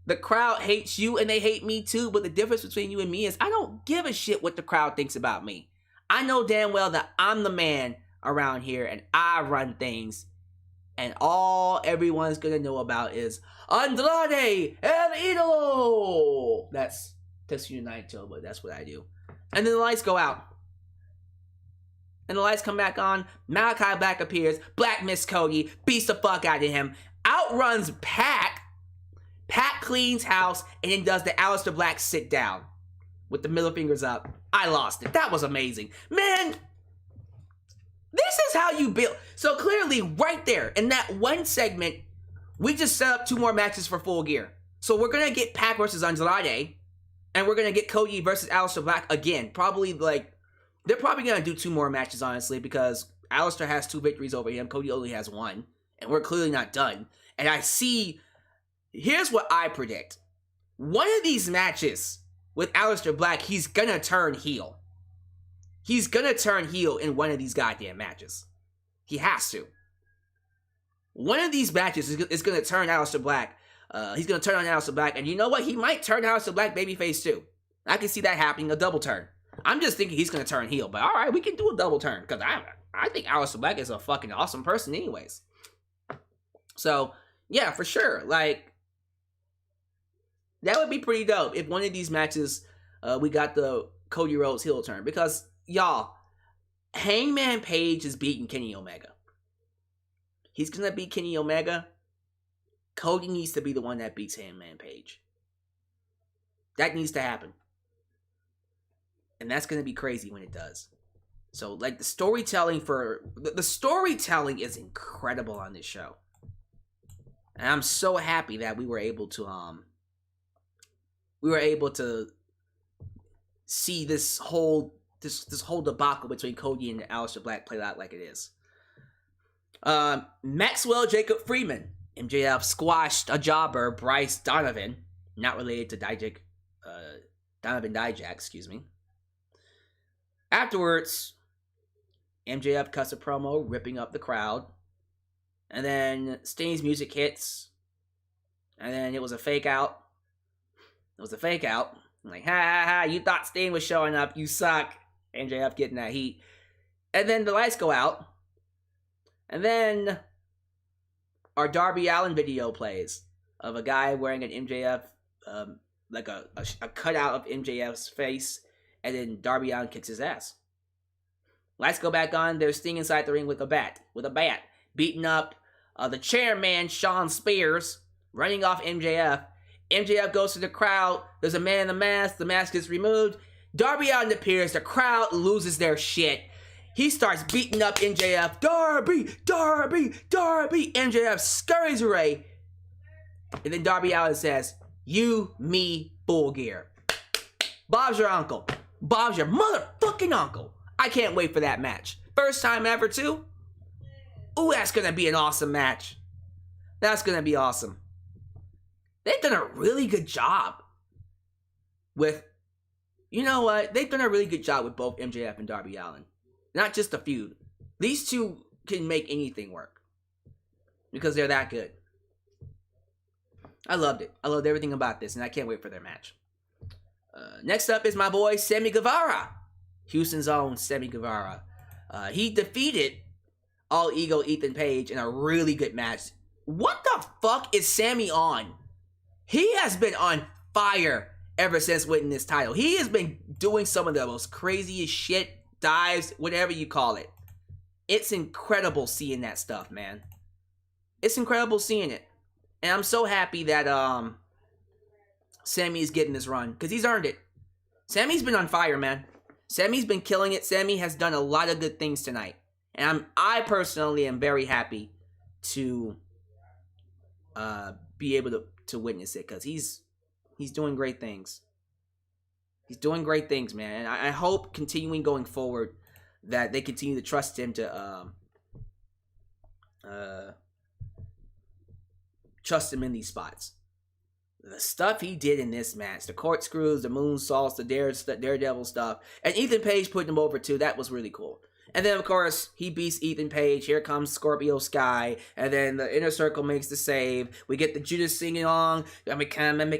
B: the crowd hates you and they hate me too, but the difference between you and me is I don't give a shit what the crowd thinks about me. I know damn well that I'm the man around here and I run things and all everyone's gonna know about is Andrade El Idolo. That's Tetsuya Naito, but that's what I do. And then the lights go out. And the lights come back on. Malachi Black appears. Black Miss Cody beats the fuck out of him. Outruns Pac. Pac cleans house and then does the Aleister Black sit down with the middle fingers up. I lost it. That was amazing. Man, this is how you build. So clearly, right there, in that one segment, we just set up 2 more matches for Full Gear. So we're going to get Pac versus Andrade, and we're going to get Cody versus Aleister Black again. Probably, like, they're probably going to do 2 more matches, honestly, because Aleister has 2 victories over him. Cody only has 1, and we're clearly not done. And I see, here's what I predict. One of these matches with Aleister Black, he's going to turn heel. He's gonna turn heel in one of these goddamn matches. He has to. One of these matches is gonna turn Aleister Black. He's gonna turn on Aleister Black, and you know what? He might turn Aleister Black babyface too. I can see that happening, a double turn. I'm just thinking he's gonna turn heel, but all right, we can do a double turn because I think Aleister Black is a fucking awesome person, anyways. So yeah, for sure. Like that would be pretty dope if one of these matches we got the Cody Rhodes heel turn, because y'all, Hangman Page is beating Kenny Omega. He's gonna beat Kenny Omega. Cody needs to be the one that beats Hangman Page. That needs to happen. And that's gonna be crazy when it does. So, like, the storytelling the storytelling is incredible on this show. And I'm so happy that we were able to see this whole debacle between Cody and Aleister Black played out like it is. Maxwell Jacob Freeman. MJF squashed a jobber, Bryce Donovan. Not related to Donovan Dijak, excuse me. Afterwards, MJF cuts a promo, ripping up the crowd. And then Sting's music hits. And then it was a fake out. It was a fake out. I'm like, ha ha ha, you thought Sting was showing up, you suck. MJF getting that heat. And then the lights go out. And then our Darby Allin video plays of a guy wearing an MJF, like a cutout of MJF's face. And then Darby Allin kicks his ass. Lights go back on. There's Sting inside the ring with a bat. Beating up the chairman, Sean Spears. Running off MJF. MJF goes to the crowd. There's a man in the mask. The mask is removed. Darby Allin appears. The crowd loses their shit. He starts beating up MJF. Darby! MJF scurries away. And then Darby Allin says, you, me, Full Gear. Bob's your uncle. Bob's your motherfucking uncle. I can't wait for that match. First time ever, too. Ooh, that's gonna be an awesome match. That's gonna be awesome. They've done a really good job with, you know what? They've done a really good job with both MJF and Darby Allin. Not just a feud. These two can make anything work because they're that good. I loved it. I loved everything about this, and I can't wait for their match. Next up is my boy Sammy Guevara. Houston's own Sammy Guevara. He defeated All Ego Ethan Page in a really good match. What the fuck is Sammy on? He has been on fire ever since winning this title. He has been doing some of the most craziest shit, dives, whatever you call it. It's incredible seeing that stuff, man. It's incredible seeing it. And I'm so happy that Sammy is getting this run, because he's earned it. Sammy's been on fire, man. Sammy's been killing it. Sammy has done a lot of good things tonight. And I personally am very happy to be able to witness it, because he's doing great things. He's doing great things, man. And I hope continuing going forward that they continue to trust him to trust him in these spots. The stuff he did in this match, the corkscrews, the moonsaults, the daredevil stuff, and Ethan Page putting him over too, that was really cool. And then, of course, he beats Ethan Page. Here comes Scorpio Sky. And then the Inner Circle makes the save. We get the Judas singing along. I'm a coming. And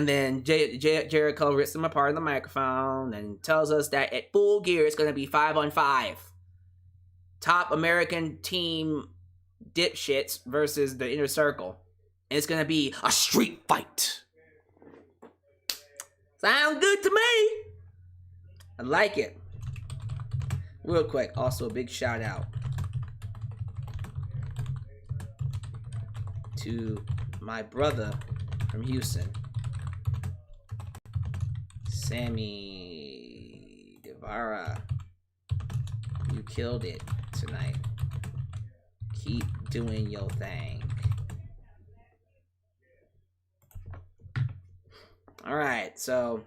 B: then Jericho rips him apart on the microphone and tells us that at Full Gear, it's going to be 5-on-5. top American team dipshits versus the Inner Circle. And it's gonna be a street fight. Sound good to me. I like it. Real quick, also a big shout out to my brother from Houston, Sammy Guevara. You killed it tonight. Keep doing your thing. Alright, so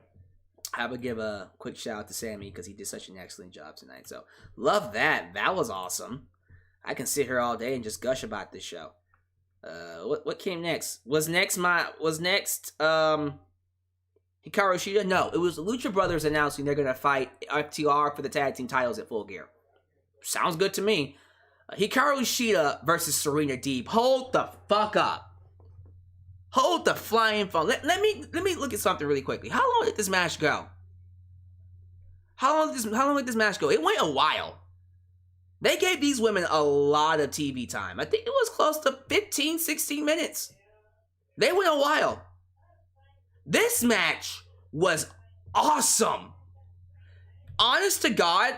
B: I would give a quick shout out to Sammy because he did such an excellent job tonight. So, love that. That was awesome. I can sit here all day and just gush about this show. What came next? Was next Hikaru Shida? No, it was the Lucha Brothers announcing they're gonna fight FTR for the tag team titles at Full Gear. Sounds good to me. Hikaru Shida versus Serena Deeb. Hold the fuck up. Hold the flying phone. Let me look at something really quickly. How long did this match go? How long did this match go? It went a while. They gave these women a lot of TV time. I think it was close to 15, 16 minutes. They went a while. This match was awesome. Honest to God,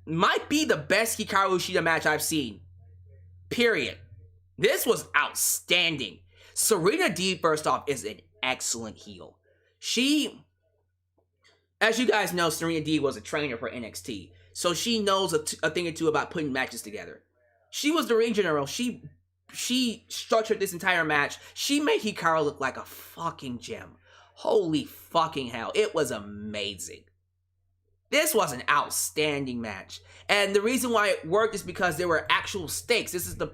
B: might be the best Hikaru Shida match I've seen. Period. This was outstanding. Serena Deeb, first off, is an excellent heel. She, as you guys know, Serena Deeb was a trainer for NXT. So she knows a thing or two about putting matches together. She was the ring general. She structured this entire match. She made Hikaru look like a fucking gem. Holy fucking hell. It was amazing. This was an outstanding match. And the reason why it worked is because there were actual stakes. This is the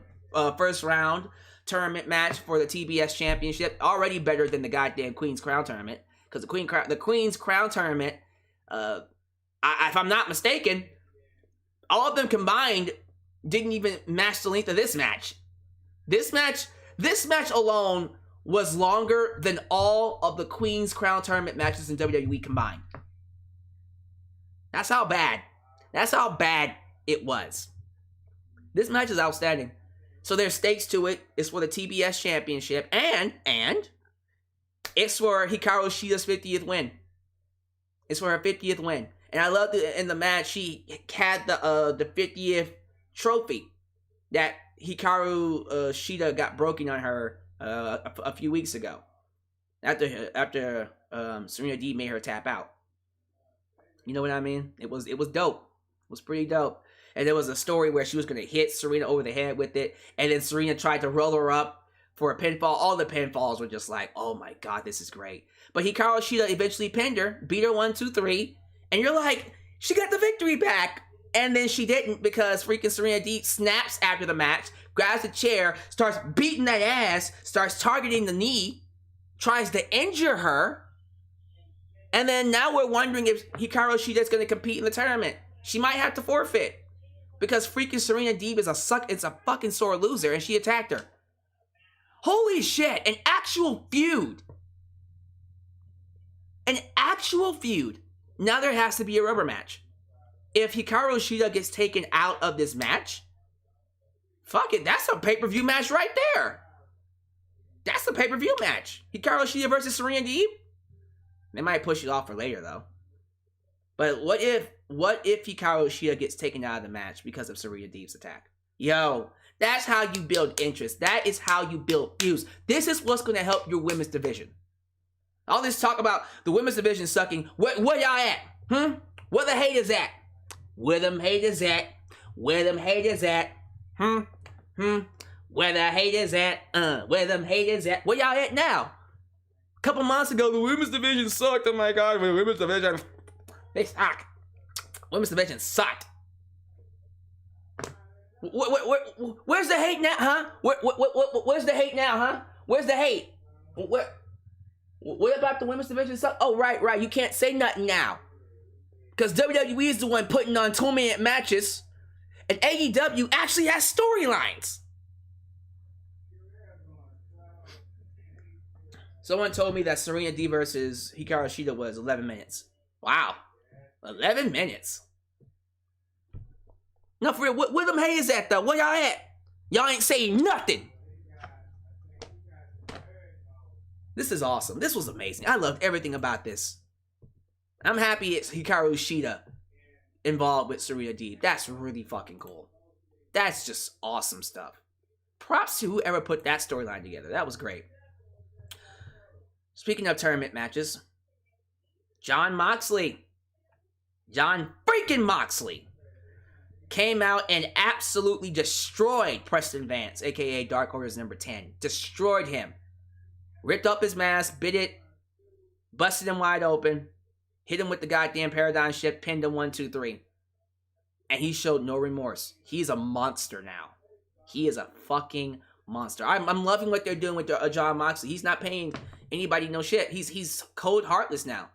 B: first round tournament match for the TBS Championship. Already better than the goddamn Queen's Crown tournament. Because the Queen's Crown tournament, if I'm not mistaken, all of them combined didn't even match the length of this match. This match alone was longer than all of the Queen's Crown tournament matches in WWE combined. That's how bad it was. This match is outstanding. So there's stakes to it. It's for the TBS Championship, and it's for Hikaru Shida's 50th win. It's for her 50th win. And I love that in the match, she had the 50th trophy that Hikaru Shida got broken on her a few weeks ago. After Serena Deeb made her tap out. You know what I mean? It was dope. It was pretty dope. And there was a story where she was going to hit Serena over the head with it. And then Serena tried to roll her up for a pinfall. All the pinfalls were just like, oh my god, this is great. But Hikaru Shida eventually pinned her, beat her 1, 2, 3. And you're like, she got the victory back. And then she didn't, because freaking Serena Deeb snaps after the match, grabs a chair, starts beating that ass, starts targeting the knee, tries to injure her. And then now we're wondering if Hikaru Shida is going to compete in the tournament. She might have to forfeit. Because freaking Serena Deeb is a fucking sore loser, and she attacked her. Holy shit, an actual feud. An actual feud. Now there has to be a rubber match. If Hikaru Shida gets taken out of this match, fuck it, that's a pay-per-view match right there. That's a pay-per-view match. Hikaru Shida versus Serena Deeb? They might push it off for later, though. But what if Hikaru Shida gets taken out of the match because of Serena Deeb's attack? Yo, that's how you build interest. That is how you build views. This is what's going to help your women's division. All this talk about the women's division sucking. Where y'all at? Where the haters at? Where them haters at? Where them haters at? Where the haters at? Where them haters at? Where y'all at now? A couple months ago, the women's division sucked. Oh my god, the women's division, they suck. Women's division sucked. Where's the hate now, huh? Where's the hate now, huh? Where's the hate? What about the women's division suck? Oh, right. You can't say nothing now. Because WWE is the one putting on 2-minute matches. And AEW actually has storylines. Someone told me that Serena Deeb versus Hikaru Shida was 11 minutes. Wow. 11 minutes. No, for real, where them haters at, though? Where y'all at? Y'all ain't saying nothing. This is awesome. This was amazing. I loved everything about this. I'm happy it's Hikaru Shida involved with Serena Deeb. That's really fucking cool. That's just awesome stuff. Props to whoever put that storyline together. That was great. Speaking of tournament matches, Jon Moxley, Jon freaking Moxley, came out and absolutely destroyed Preston Vance, aka Dark Order's number 10. Destroyed him. Ripped up his mask, bit it, busted him wide open, hit him with the goddamn paradigm shift, pinned him 1, 2, 3. And he showed no remorse. He's a monster now. He is a fucking monster. I'm loving what they're doing with Jon Moxley. He's not paying anybody no shit. He's cold heartless now.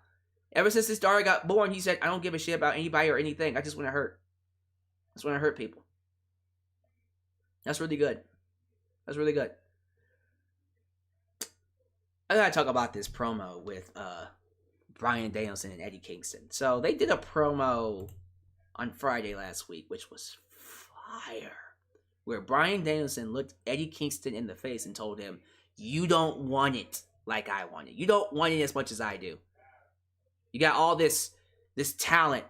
B: Ever since his daughter got born, he said, I don't give a shit about anybody or anything. I just want to hurt. I just want to hurt people. That's really good. That's really good. I gotta talk about this promo with Bryan Danielson and Eddie Kingston. So they did a promo on Friday last week, which was fire, where Bryan Danielson looked Eddie Kingston in the face and told him, you don't want it like I want it. You don't want it as much as I do. You got all this talent,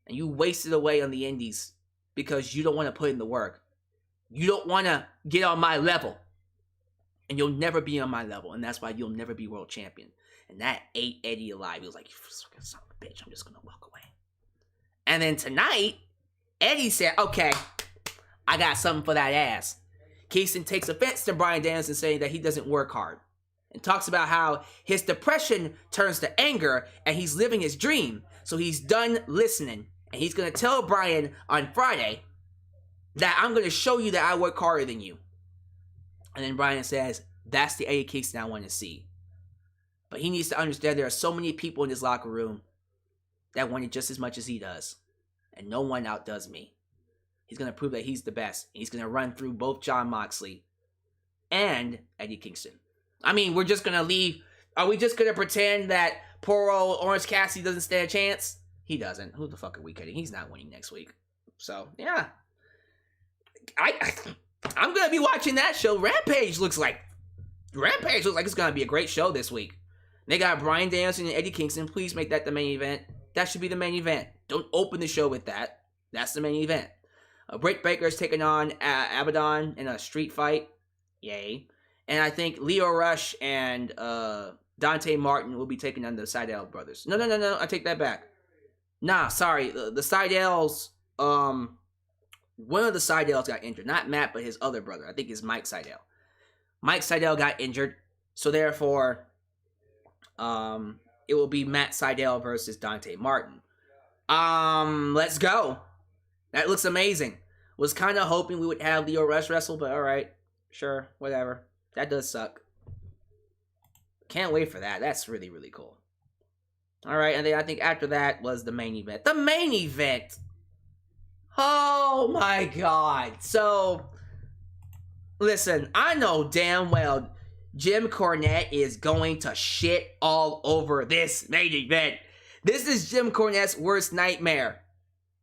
B: and you waste it away on the indies because you don't want to put in the work. You don't want to get on my level. And you'll never be on my level, and that's why you'll never be world champion. And that ate Eddie alive. He was like, you fucking son of a bitch, I'm just going to walk away. And then tonight, Eddie said, okay, I got something for that ass. Kingston takes offense to Bryan Danielson saying that he doesn't work hard. And talks about how his depression turns to anger, and he's living his dream. So he's done listening. And he's going to tell Bryan on Friday that I'm going to show you that I work harder than you. And then Bryan says, that's the Eddie Kingston I want to see. But he needs to understand there are so many people in this locker room that want it just as much as he does. And no one outdoes me. He's going to prove that he's the best. And he's going to run through both Jon Moxley and Eddie Kingston. I mean, we're just going to leave. Are we just going to pretend that poor old Orange Cassidy doesn't stand a chance? He doesn't. Who the fuck are we kidding? He's not winning next week. So, yeah. I'm going to be watching that show. Rampage looks like it's going to be a great show this week. They got Bryan Danielson and Eddie Kingston. Please make that the main event. That should be the main event. Don't open the show with that. That's the main event. Britt Baker is taking on Abaddon in a street fight. Yay. And I think Lio Rush and Dante Martin will be taking on the Sydal brothers. No. I take that back. Nah, sorry. The Sydals, one of the Sydals got injured. Not Matt, but his other brother. I think it's Mike Sydal. Mike Sydal got injured. So therefore, it will be Matt Sydal versus Dante Martin. Let's go. That looks amazing. Was kind of hoping we would have Lio Rush wrestle, but alright. Sure, whatever. That does suck. Can't wait for that. That's really, really cool. Alright, and then I think after that was the main event. The main event! Oh my god. So, listen, I know damn well Jim Cornette is going to shit all over this main event. This is Jim Cornette's worst nightmare.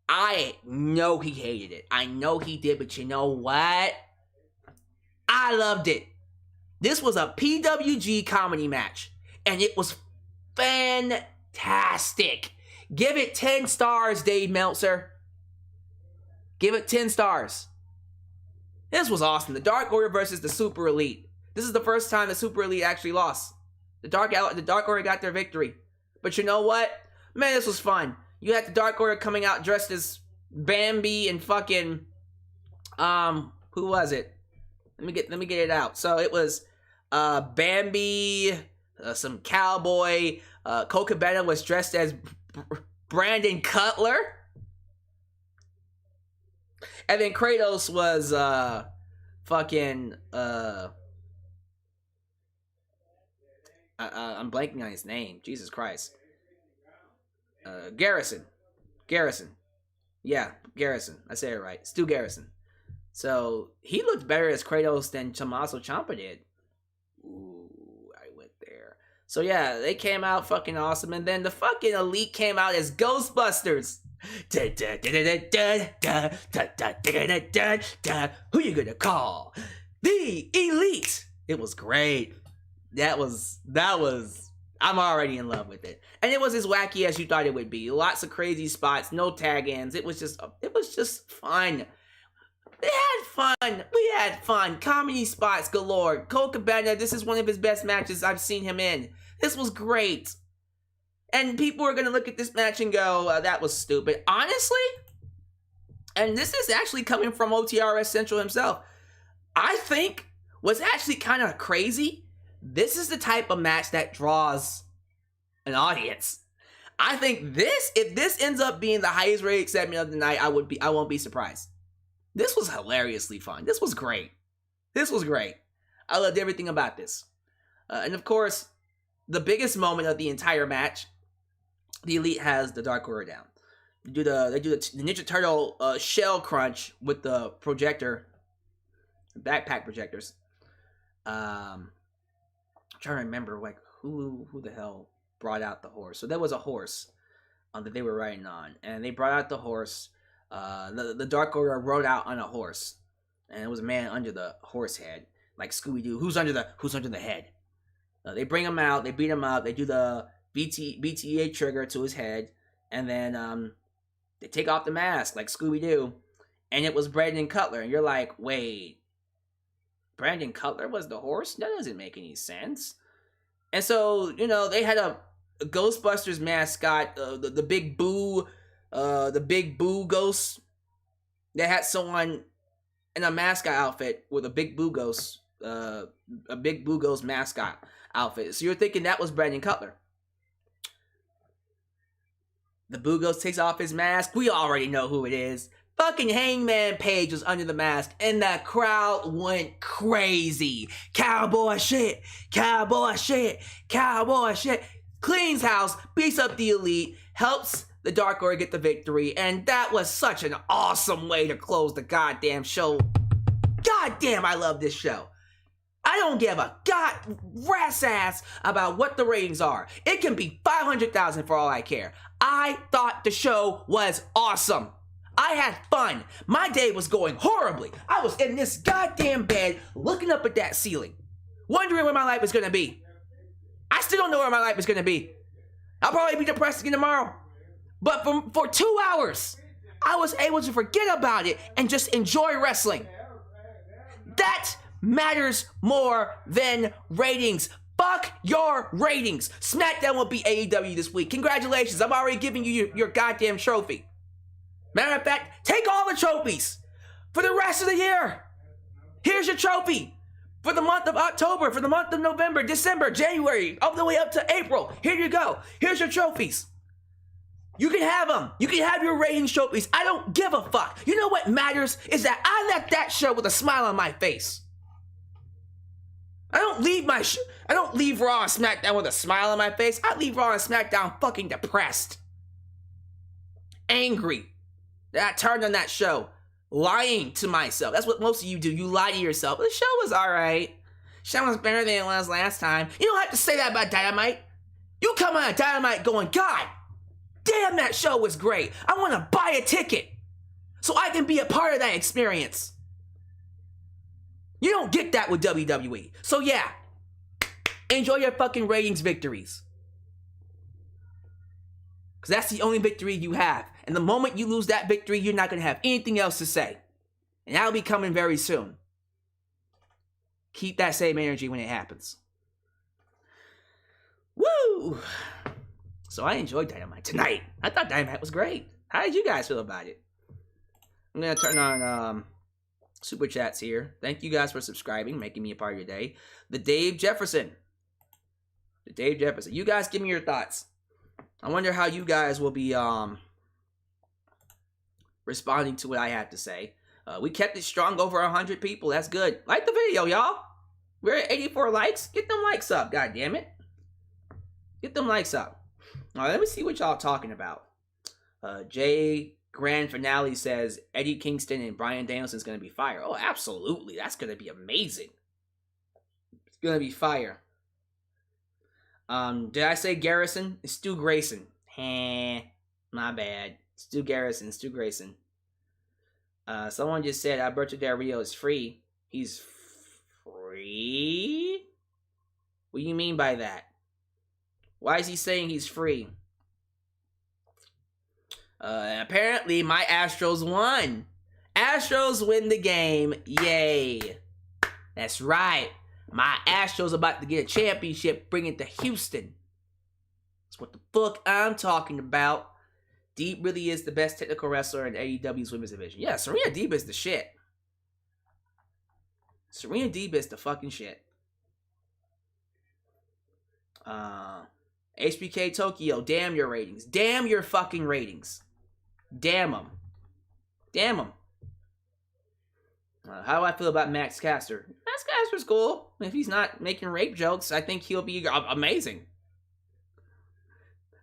B: I know he hated it. I know he did, but you know what? I loved it. This was a PWG comedy match, and it was fantastic. Give it 10 stars, Dave Meltzer. Give it 10 stars. This was awesome. The Dark Order versus the Super Elite. This is the first time the Super Elite actually lost. The Dark Order got their victory. But you know what? Man, this was fun. You had the Dark Order coming out dressed as Bambi and fucking who was it? Let me get it out. So it was Bambi, some cowboy. Cole Cabana was dressed as Brandon Cutler. And then Kratos was fucking I'm blanking on his name. Jesus Christ. Garrison. Yeah, Garrison. I say it right. Stu Garrison. So, he looked better as Kratos than Tommaso Ciampa did. Ooh, I went there. So, yeah, they came out fucking awesome. And then the fucking Elite came out as Ghostbusters. Who you gonna call? The Elite. It was great. That was, I'm already in love with it. And it was as wacky as you thought it would be. Lots of crazy spots, no tag-ins. It was just fun. We had fun. Comedy spots galore. Cole Cabana, this is one of his best matches I've seen him in. This was great. And people are going to look at this match and go, that was stupid. Honestly, and this is actually coming from OTRS Central himself, I think what's actually kind of crazy, this is the type of match that draws an audience. I think if this ends up being the highest rated segment of the night, I won't be surprised. This was hilariously fun. This was great. I loved everything about this. And of course, the biggest moment of the entire match, the Elite has the Dark Order down. They do the Ninja Turtle shell crunch with the projector, backpack projectors. I'm trying to remember like who the hell brought out the horse. So there was a horse that they were riding on, and they brought out the horse. The Dark Order rode out on a horse, and it was a man under the horse head, like Scooby-Doo. Who's under the head? They bring him out, they beat him up, they do the BTA trigger to his head, and then they take off the mask like Scooby-Doo, and it was Brandon Cutler, and you're like, wait, Brandon Cutler was the horse? That doesn't make any sense. And so, they had a Ghostbusters mascot, the Big Boo, the Big Boo Ghost. They had someone in a mascot outfit with a Big Boo Ghost, a Big Boo Ghost mascot outfit. So you're thinking that was Brandon Cutler. The Boo Ghost takes off his mask. We already know who it is. Fucking Hangman Page was under the mask, and the crowd went crazy. Cowboy shit, cowboy shit, cowboy shit. Cleans house, beats up the Elite, helps the Dark Order get the victory, and that was such an awesome way to close the goddamn show. Goddamn, I love this show. I don't give a rat's ass about what the ratings are. It can be 500,000 for all I care. I thought the show was awesome. I had fun. My day was going horribly. I was in this goddamn bed looking up at that ceiling, wondering where my life was going to be. I still don't know where my life is going to be. I'll probably be depressed again tomorrow. But for 2 hours, I was able to forget about it and just enjoy wrestling. That matters more than ratings. Fuck your ratings. SmackDown will be AEW this week. Congratulations. I'm already giving you your goddamn trophy. Matter of fact, take all the trophies for the rest of the year. Here's your trophy for the month of October, for the month of November, December, January, all the way up to April. Here you go. Here's your trophies. You can have them. You can have your ratings trophies. I don't give a fuck. You know what matters is that I left that show with a smile on my face. I don't leave Raw and SmackDown with a smile on my face. I leave Raw and SmackDown fucking depressed. Angry that I turned on that show. Lying to myself. That's what most of you do. You lie to yourself. The show was alright. The show was better than it was last time. You don't have to say that about Dynamite. You come on Dynamite going, God damn, that show was great. I want to buy a ticket so I can be a part of that experience. You don't get that with WWE. So yeah, enjoy your fucking ratings victories. Because that's the only victory you have. And the moment you lose that victory, you're not going to have anything else to say. And that'll be coming very soon. Keep that same energy when it happens. Woo! So I enjoyed Dynamite tonight. I thought Dynamite was great. How did you guys feel about it? I'm going to turn on Super Chats here. Thank you guys for subscribing, making me a part of your day. The Dave Jefferson. You guys give me your thoughts. I wonder how you guys will be responding to what I have to say. We kept it strong, over 100 people. That's good. Like the video, y'all. We're at 84 likes. Get them likes up, goddammit. Get them likes up. All right, let me see what y'all talking about. Jay Grand Finale says Eddie Kingston and Bryan Danielson's going to be fire. Oh, absolutely. That's going to be amazing. It's going to be fire. Did I say Garrison? It's Stu Grayson. My bad. Stu Grayson. Someone just said Alberto Del Rio is free. He's free? What do you mean by that? Why is he saying he's free? Apparently, my Astros won. Astros win the game. Yay. That's right. My Astros about to get a championship, bring it to Houston. That's what the fuck I'm talking about. Deeb really is the best technical wrestler in AEW's women's division. Yeah, Serena Deeb is the shit. Serena Deeb is the fucking shit. HBK Tokyo, damn your ratings. Damn your fucking ratings. Damn them. Damn them. How do I feel about Max Caster? Max Caster's cool. If he's not making rape jokes, I think he'll be amazing.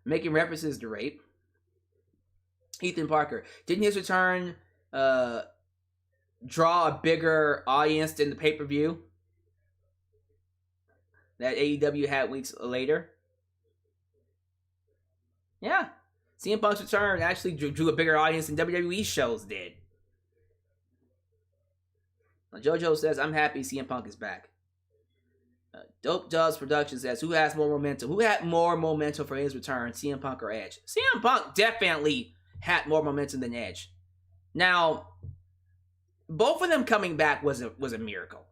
B: Making references to rape. Ethan Parker. Didn't his return draw a bigger audience than the pay-per-view that AEW had weeks later? Yeah. CM Punk's return actually drew a bigger audience than WWE shows did. JoJo says, I'm happy CM Punk is back. Dope Doves Productions says, who has more momentum? Who had more momentum for his return, CM Punk or Edge? CM Punk definitely had more momentum than Edge. Now, both of them coming back was a miracle.